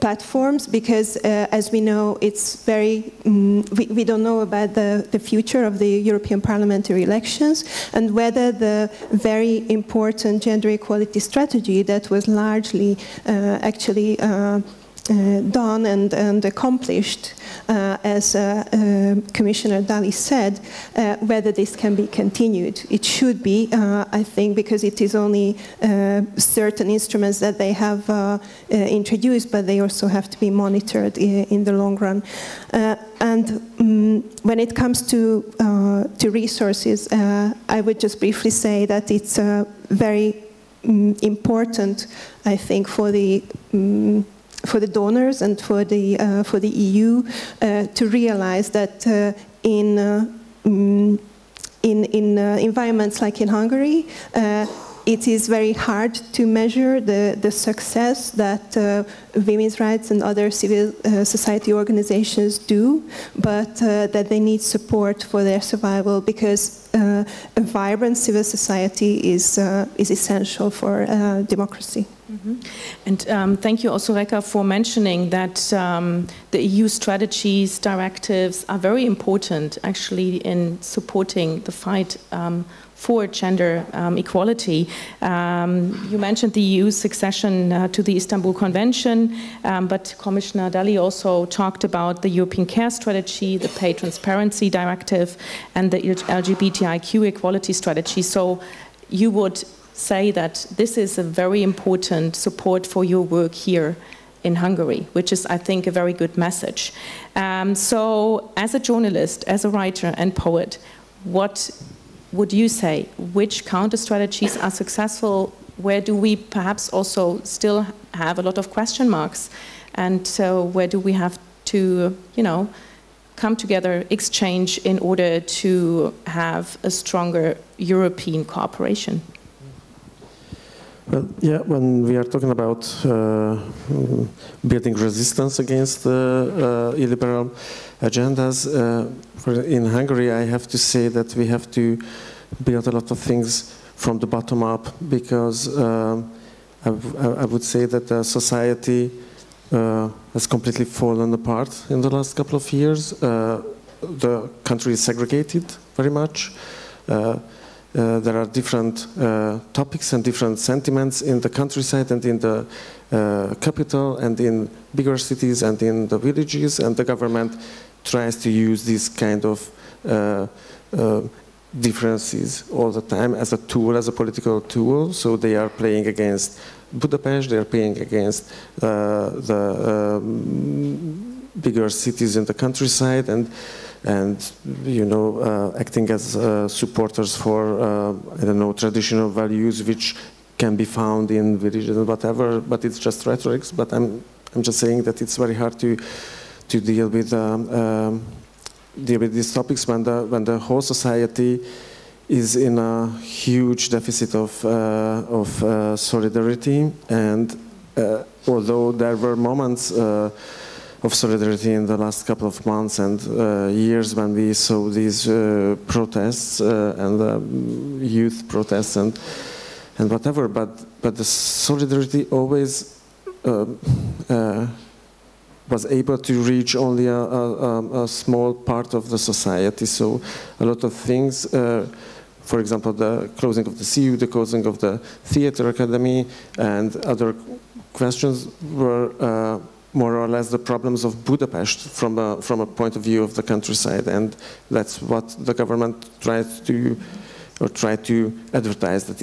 platforms, because as we know, it's very, we don't know about the future of the European parliamentary elections, and whether the very important gender equality strategy that was largely actually done and accomplished, as Commissioner Dalli said, whether this can be continued. It should be, I think, because it is only certain instruments that they have introduced, but they also have to be monitored in the long run. And when it comes to resources, I would just briefly say that it's very important, I think, for the donors and for the EU to realize that in environments like in Hungary, it is very hard to measure the success that women's rights and other civil society organizations do, but that they need support for their survival, because a vibrant civil society is essential for democracy. Mm-hmm. And thank you also, Reka, for mentioning that the EU strategies, directives are very important actually in supporting the fight for gender equality. You mentioned the EU's succession to the Istanbul Convention, but Commissioner Dalli also talked about the European Care Strategy, the Pay Transparency Directive, and the LGBTIQ equality strategy. So you would say that this is a very important support for your work here in Hungary, which is, I think, a very good message. So as a journalist, as a writer and poet, what would you say? Which counter strategies are successful? Where do we perhaps also still have a lot of question marks? And so where do we have to, come together, exchange in order to have a stronger European cooperation? Well, yeah, when we are talking about building resistance against illiberal agendas, in Hungary, I have to say that we have to build a lot of things from the bottom up, because I would say that the society has completely fallen apart in the last couple of years. The country is segregated very much. There are different topics and different sentiments in the countryside and in the capital and in bigger cities and in the villages, and the government tries to use this kind of differences all the time as a tool, as a political tool. So they are playing against Budapest, they are playing against the bigger cities in the countryside, and and acting as supporters for I don't know, traditional values which can be found in religion or whatever, but it's just rhetoric. But I'm just saying that it's very hard to deal with these topics when the whole society is in a huge deficit of solidarity. And although there were moments of solidarity in the last couple of months and years when we saw these protests and youth protests and whatever, but the solidarity always was able to reach only a small part of the society. So a lot of things, for example, the closing of the CU, the closing of the theater academy, and other questions were more or less the problems of Budapest from a point of view of the countryside, and that's what the government tried to advertise, that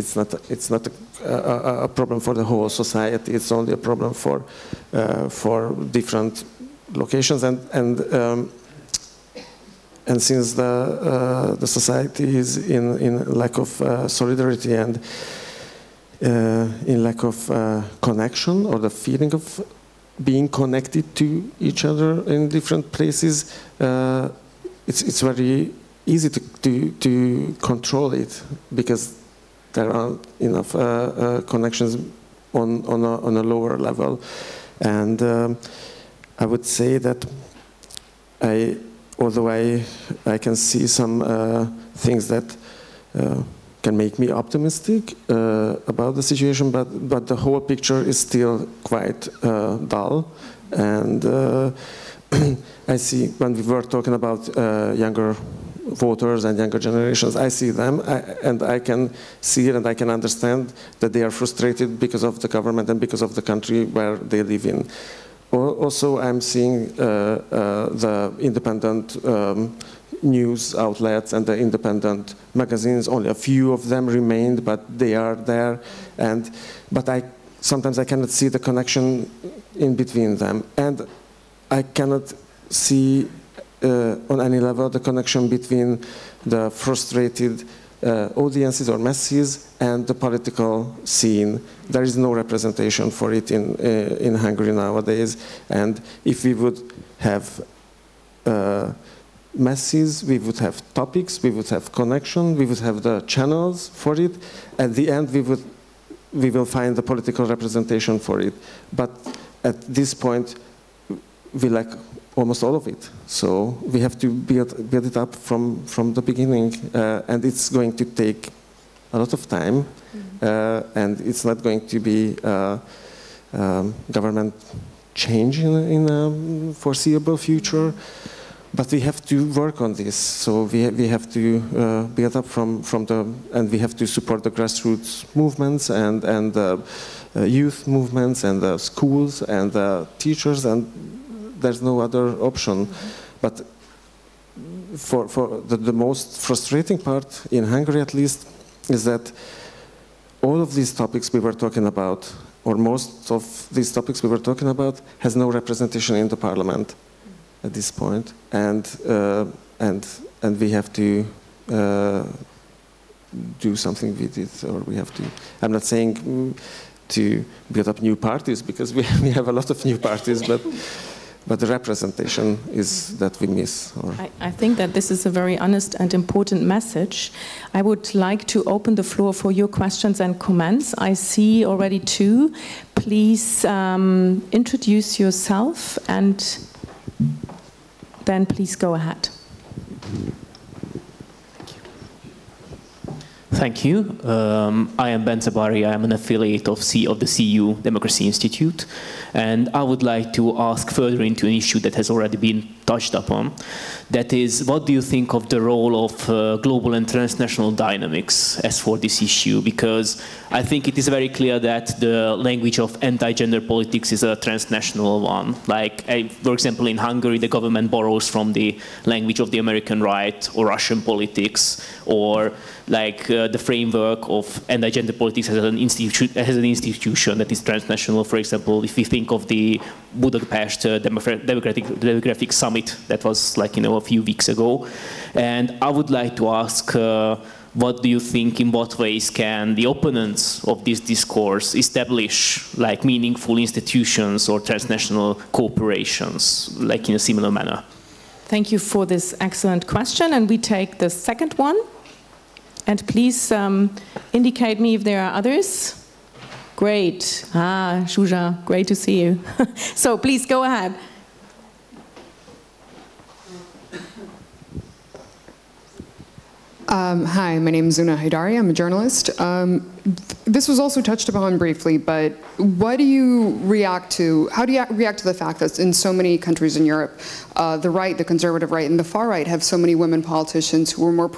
it's not a problem for the whole society. It's only a problem for different locations, and since the society is in lack of solidarity and in lack of connection, or the feeling of being connected to each other in different places, it's very easy to control it, because there aren't enough connections on a lower level. And I would say that although I can see some things that can make me optimistic about the situation, but the whole picture is still quite dull. And I see, when we were talking about younger voters and younger generations, I see them, and I can see it, and I can understand that they are frustrated because of the government and because of the country where they live in. Also, I'm seeing the independent news outlets and the independent magazines. Only a few of them remained, but they are there. But sometimes I cannot see the connection in between them, and I cannot see on any level the connection between the frustrated audiences or masses and the political scene. There is no representation for it in Hungary nowadays. And if we would have masses, we would have topics, we would have connection, we would have the channels for it. At the end, we will find the political representation for it. But at this point, we lack almost all of it. So we have to build it up from the beginning, and it's going to take a lot of time, and it's not going to be government change in a foreseeable future. But we have to work on this. So we have to build up and we have to support the grassroots movements and youth movements and the schools and the teachers, and there's no other option. But for the most frustrating part, in Hungary at least, is that all of these topics we were talking about, or most of these topics we were talking about, has no representation in the parliament at this point, and we have to do something with it, or we have to. I'm not saying to build up new parties, because we have a lot of new parties, but the representation is that we miss. I think that this is a very honest and important message. I would like to open the floor for your questions and comments. I see already two. Please introduce yourself, and then please go ahead. Thank you. I am Ben Zabari. I am an affiliate of the CU Democracy Institute, and I would like to ask further into an issue that has already been touched upon. That is, what do you think of the role of global and transnational dynamics as for this issue? Because I think it is very clear that the language of anti-gender politics is a transnational one. Like, for example, in Hungary, the government borrows from the language of the American right or Russian politics, or like the framework of anti-gender politics as an institution that is transnational. For example, if we think of the Budapest Demographic Summit that was like, a few weeks ago. And I would like to ask, what do you think, in what ways can the opponents of this discourse establish like meaningful institutions or transnational cooperations, like in a similar manner? Thank you for this excellent question, and we take the second one. And please indicate me if there are others. Great. Zsuzsa, great to see you. So please go ahead. Hi, my name is Zuna Haidari. I'm a journalist. This was also touched upon briefly, but what do you react to? How do you react to the fact that in so many countries in Europe, the right, the conservative right, and the far right have so many women politicians who are more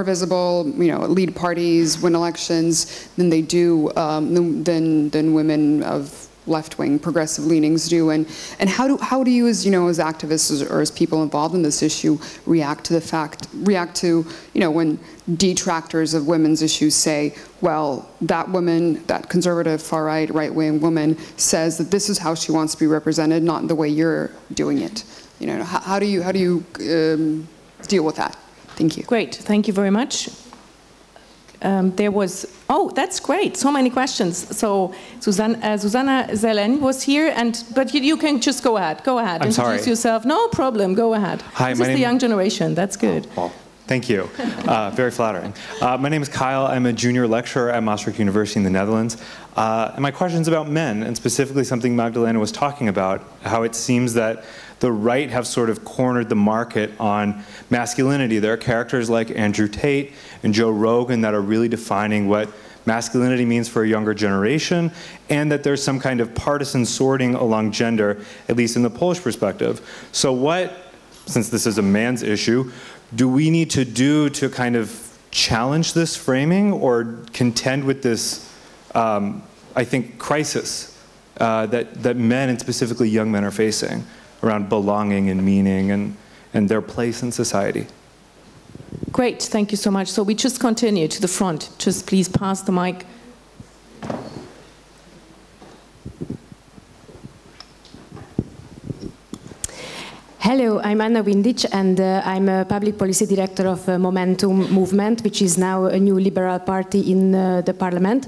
visible, lead parties, win elections than they do than women of left-wing progressive leanings do, and how do you as as activists or as people involved in this issue react to when detractors of women's issues say, well, that woman, that conservative far-right, right-wing woman says that this is how she wants to be represented, not the way you're doing it. How do you deal with that? Thank you. Great, thank you very much. That's great, so many questions. So Susanna Zelen was here, but you can just go ahead. Introduce yourself. No problem, go ahead. Hi, this is the young generation, that's good. Well, thank you, very flattering. My name is Kyle, I'm a junior lecturer at Maastricht University in the Netherlands. And my question's about men, and specifically something Magdalena was talking about, how it seems that the right have sort of cornered the market on masculinity. There are characters like Andrew Tate and Joe Rogan that are really defining what masculinity means for a younger generation, and that there's some kind of partisan sorting along gender, at least in the Polish perspective. So what, since this is a man's issue, do we need to do to kind of challenge this framing or contend with this, I think, crisis that men, and specifically young men, are facing around belonging and meaning and their place in society? Great, thank you so much. So we just continue to the front. Just please pass the mic. Hello, I'm Anna Windic, and I'm a public policy director of Momentum Movement, which is now a new liberal party in the parliament.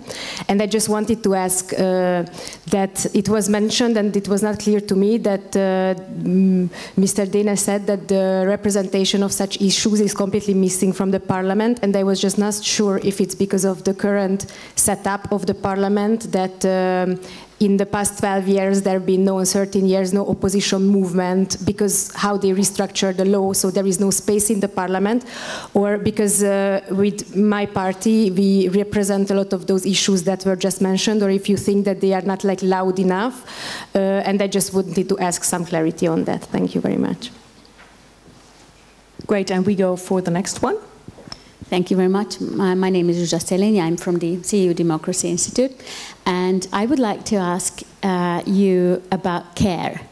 And I just wanted to ask that it was mentioned, and it was not clear to me, that Mr. Dehne said that the representation of such issues is completely missing from the parliament, and I was just not sure if it's because of the current setup of the parliament that in the past 12 years, there have been no, in 13 years, no opposition movement because how they restructure the law, so there is no space in the parliament, or because with my party, we represent a lot of those issues that were just mentioned, or if you think that they are not like loud enough, and I just wanted to ask some clarity on that. Thank you very much. Great, and we go for the next one. Thank you very much. My name is Zsuzsa Szelényi. I'm from the CEU Democracy Institute. And I would like to ask you about CARE,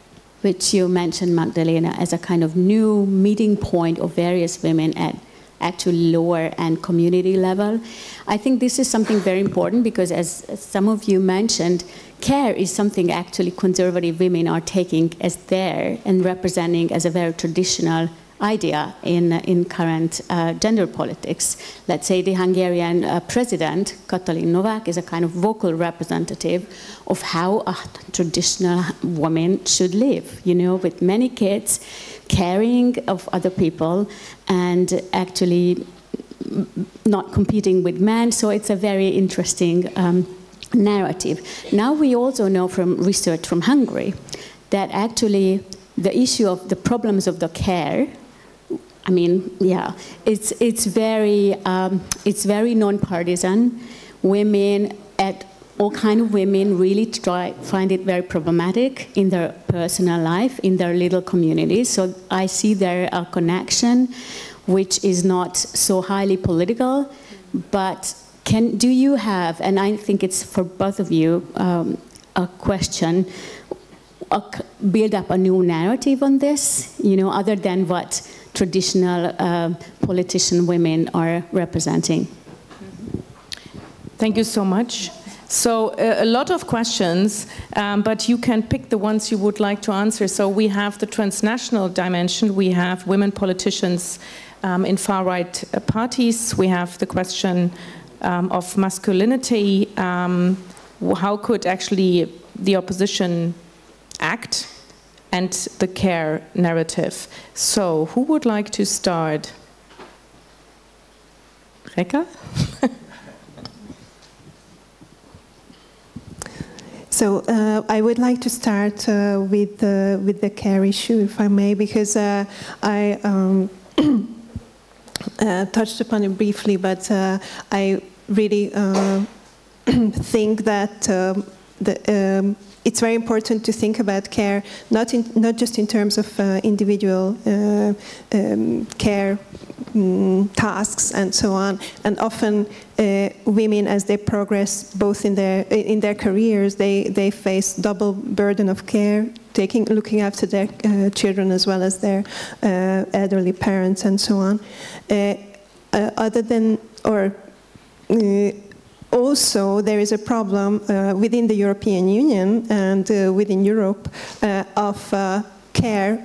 which you mentioned, Magdalena, as a kind of new meeting point of various women at actually lower and community level. I think this is something very important because, as some of you mentioned, CARE is something actually conservative women are taking as their and representing as a very traditional idea in current gender politics. Let's say the Hungarian president, Katalin Novák, is a kind of vocal representative of how a traditional woman should live, with many kids, caring of other people, and actually not competing with men. So it's a very interesting narrative. Now we also know from research from Hungary that actually the issue of the problems of the care, I mean, yeah, it's very non-partisan. Women, all kind of women, really find it very problematic in their personal life, in their little communities. So I see there a connection, which is not so highly political, but do you have, and I think it's for both of you, a question, build up a new narrative on this, other than what traditional politician women are representing. Thank you so much. So a lot of questions, but you can pick the ones you would like to answer. So we have the transnational dimension. We have women politicians in far-right parties. We have the question of masculinity. How could actually the opposition act? And the care narrative. So who would like to start? Rekha? So I would like to start with the care issue, if I may, because I touched upon it briefly, but I really think that it's very important to think about care, not just in terms of individual care tasks and so on. And often women, as they progress both in their careers, they face double burden of care, looking after their children as well as their elderly parents and so on. Also, there is a problem within the European Union and within Europe of care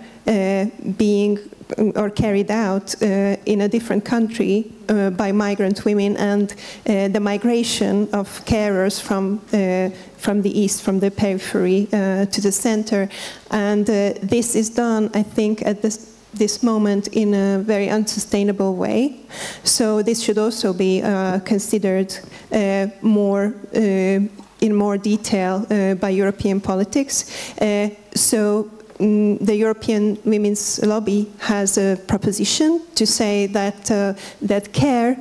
being or carried out in a different country by migrant women, and the migration of carers from the east, from the periphery to the center. And this is done, I think, at this moment in a very unsustainable way. So this should also be considered in more detail by European politics. The European Women's Lobby has a proposition to say that care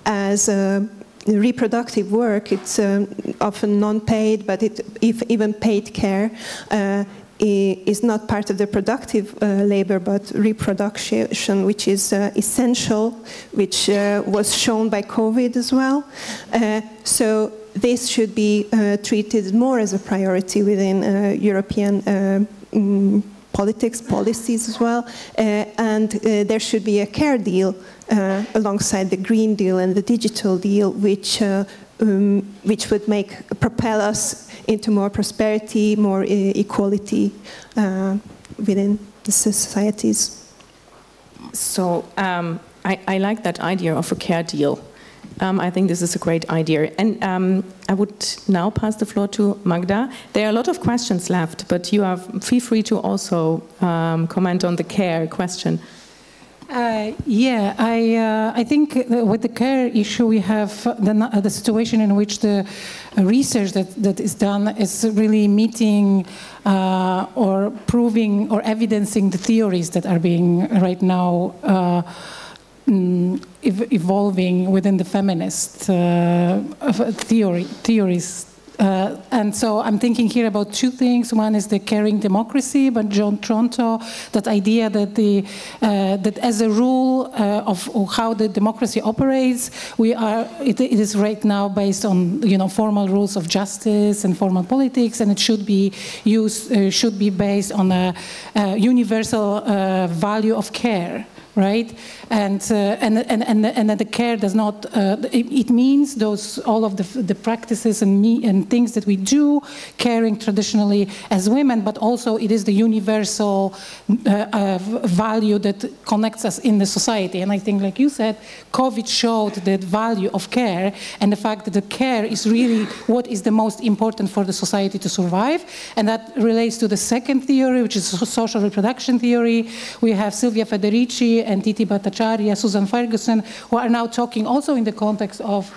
as reproductive work, it's often non-paid, but if even paid care, is not part of the productive labor, but reproduction, which is essential, which was shown by COVID as well. So this should be treated more as a priority within European policies as well. And there should be a care deal alongside the Green Deal and the Digital Deal, which would propel us into more prosperity, more equality within the societies. So I like that idea of a care deal. I think this is a great idea. And I would now pass the floor to Magda. There are a lot of questions left, but feel free to also comment on the care question. I think with the care issue we have the situation in which the research that is done is really meeting or proving or evidencing the theories that are being right now evolving within the feminist theories. And so I'm thinking here about two things. One is the caring democracy by John Tronto, that idea that that as a rule of how the democracy operates, it is right now based on formal rules of justice and formal politics, and it should be based on a universal value of care. Right, and that the care does not. It means all of the practices and things that we do, caring traditionally as women, but also it is the universal value that connects us in the society. And I think, like you said, COVID showed the value of care and the fact that the care is really what is the most important for the society to survive. And that relates to the second theory, which is social reproduction theory. We have Silvia Federici and Titi Bhattacharya, Susan Ferguson, who are now talking also in the context of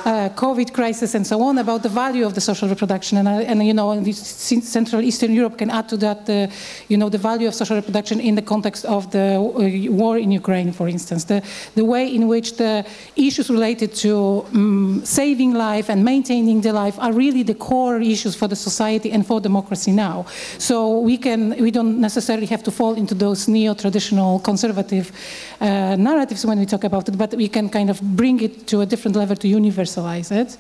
COVID crisis and so on about the value of the social reproduction. And Central Eastern Europe can add to that the value of social reproduction in the context of the war in Ukraine, for instance. The way in which the issues related to saving life and maintaining the life are really the core issues for the society and for democracy now. So we don't necessarily have to fall into those neo-traditional conservative narratives when we talk about it, but we can kind of bring it to a different level to universalize it.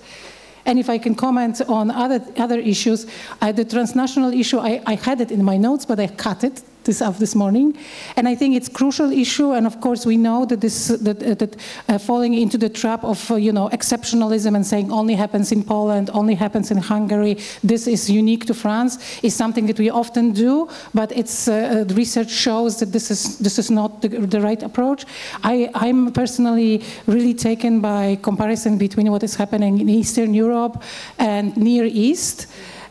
And if I can comment on other issues, the transnational issue, I had it in my notes, but I cut it this morning, and I think it's a crucial issue. And of course, we know that falling into the trap of exceptionalism and saying only happens in Poland, only happens in Hungary, this is unique to France, is something that we often do. But it's research shows that this is not the right approach. I'm personally really taken by comparison between what is happening in Eastern Europe and Near East.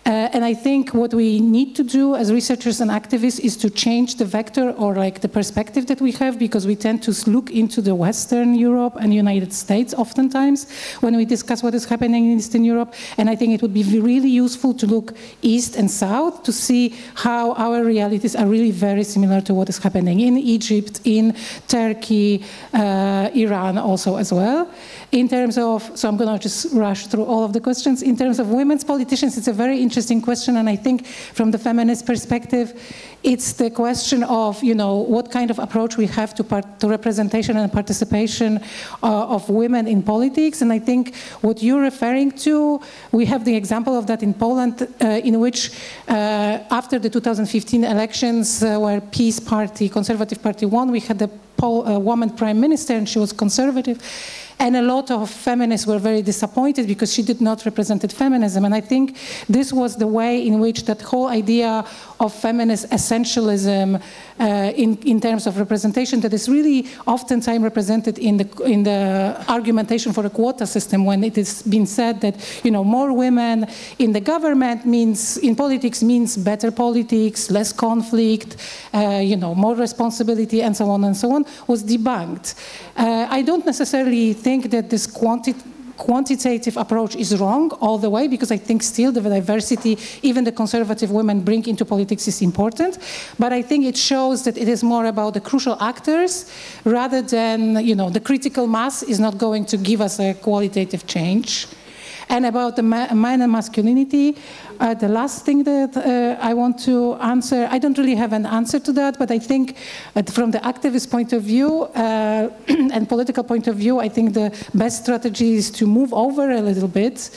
And I think what we need to do as researchers and activists is to change the vector or like the perspective that we have, because we tend to look into the Western Europe and United States oftentimes when we discuss what is happening in Eastern Europe. And I think it would be really useful to look east and south to see how our realities are really very similar to what is happening in Egypt, in Turkey, Iran also as well. In terms of, so I'm going to just rush through all of the questions. In terms of women's politicians, it's a very interesting question, and I think from the feminist perspective, it's the question of, what kind of approach we have to representation and participation of women in politics. And I think what you're referring to, we have the example of that in Poland, in which after the 2015 elections, where Peace Party, Conservative Party won, we had a woman prime minister, and she was conservative. And a lot of feminists were very disappointed because she did not represent feminism. And I think this was the way in which that whole idea of feminist essentialism in terms of representation that is really oftentimes represented in the argumentation for a quota system, when it has been said that more women in the government in politics means better politics, less conflict, more responsibility, and so on, was debunked. I don't necessarily think that this quantitative approach is wrong all the way, because I think still the diversity even the conservative women bring into politics is important. But I think it shows that it is more about the crucial actors rather than, the critical mass is not going to give us a qualitative change. And about the man and masculinity, the last thing that I want to answer, I don't really have an answer to that, but I think from the activist point of view and political point of view, I think the best strategy is to move over a little bit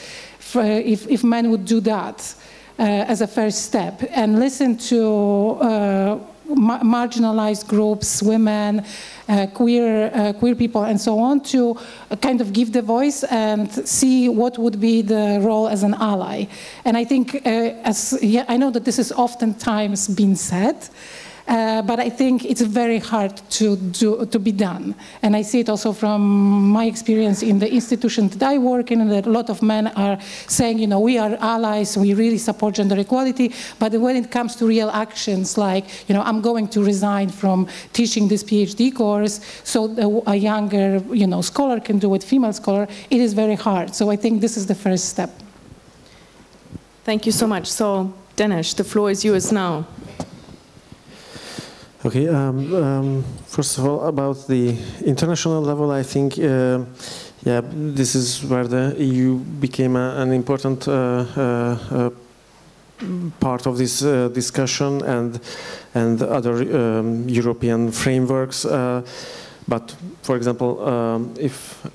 if men would do that as a first step and listen to marginalized groups, women, queer people, and so on, to kind of give the voice and see what would be the role as an ally. And I think, I know that this is oftentimes been said, but I think it's very hard to be done. And I see it also from my experience in the institution that I work in, that a lot of men are saying, we are allies, we really support gender equality, but when it comes to real actions, like, I'm going to resign from teaching this PhD course so a younger, scholar can do it, female scholar, it is very hard. So I think this is the first step. Thank you so much. So, Denis, the floor is yours now. Okay, first of all, about the international level, I think, this is where the EU became an important part of this discussion and other European frameworks. But, for example, if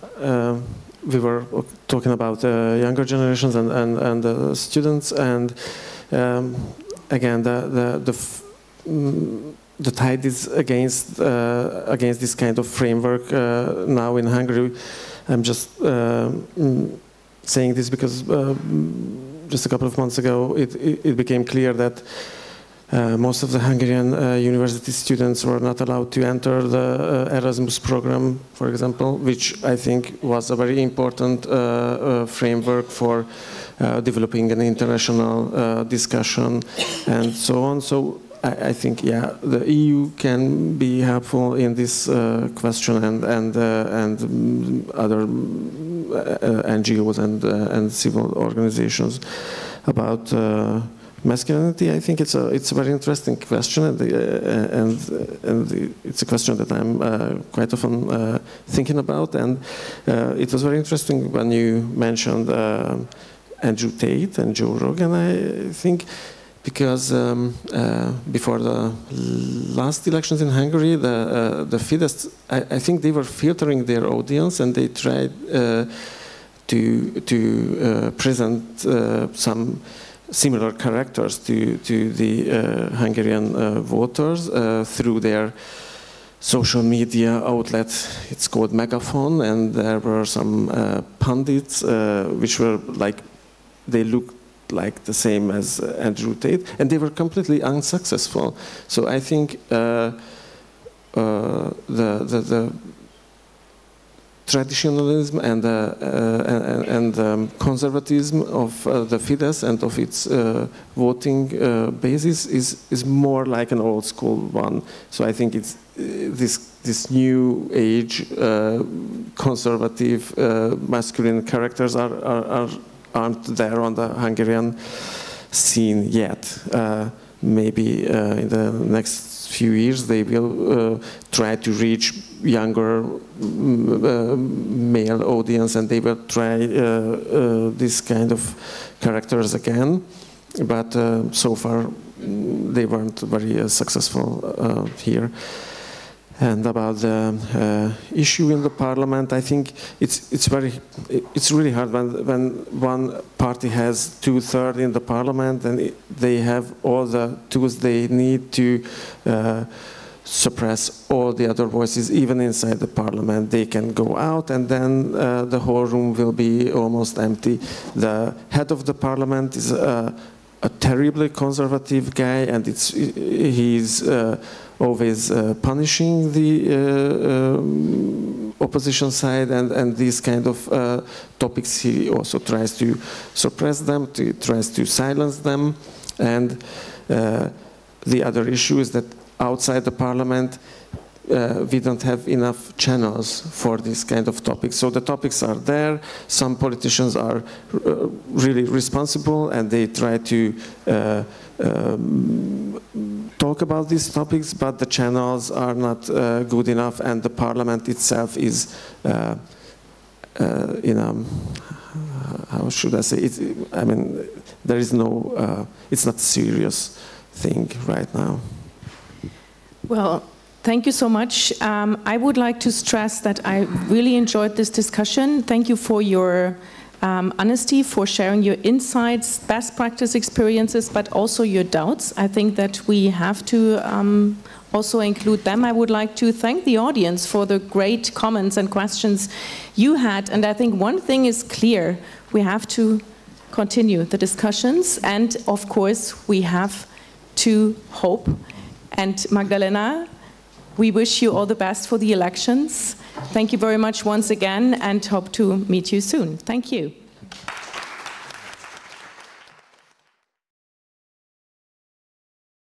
we were talking about younger generations and students, and again, the tide is against this kind of framework now in Hungary. I'm just saying this because just a couple of months ago it became clear that most of the Hungarian university students were not allowed to enter the Erasmus program, for example, which I think was a very important framework for developing an international discussion and so on. So I think, the EU can be helpful in this question, and other NGOs and civil organizations about masculinity. I think it's a very interesting question, and it's a question that I'm quite often thinking about. And it was very interesting when you mentioned Andrew Tate and Joe Rogan, I think. Because before the last elections in Hungary, the Fidesz, I think they were filtering their audience, and they tried to present some similar characters to the Hungarian voters through their social media outlet. It's called Megaphone, and there were some pundits which were like, they looked like the same as Andrew Tate, and they were completely unsuccessful. So I think the traditionalism and conservatism of the Fidesz and of its voting basis is more like an old school one. So I think it's this new age conservative masculine characters aren't there on the Hungarian scene yet. Maybe in the next few years they will try to reach younger male audience, and they will try this kind of characters again. But so far they weren't very successful here. And about the issue in the parliament, I think it's really hard when one party has 2/3 in the parliament, and they have all the tools they need to suppress all the other voices, even inside the parliament. They can go out, and then the whole room will be almost empty. The head of the parliament is a terribly conservative guy, and he's always punishing the opposition side, and these kind of topics he also tries to suppress them, tries to silence them. And the other issue is that outside the parliament we don't have enough channels for this kind of topics. So the topics are there. Some politicians are really responsible, and they try to talk about these topics, but the channels are not good enough, and the parliament itself is how should I say it? I mean, there is no, it's not a serious thing right now. Well, thank you so much. I would like to stress that I really enjoyed this discussion. Thank you for your honesty, for sharing your insights, best practice experiences, but also your doubts. I think that we have to also include them. I would like to thank the audience for the great comments and questions you had. And I think one thing is clear. We have to continue the discussions, and of course we have to hope. And Magdalena, we wish you all the best for the elections. Thank you very much once again, and hope to meet you soon. Thank you.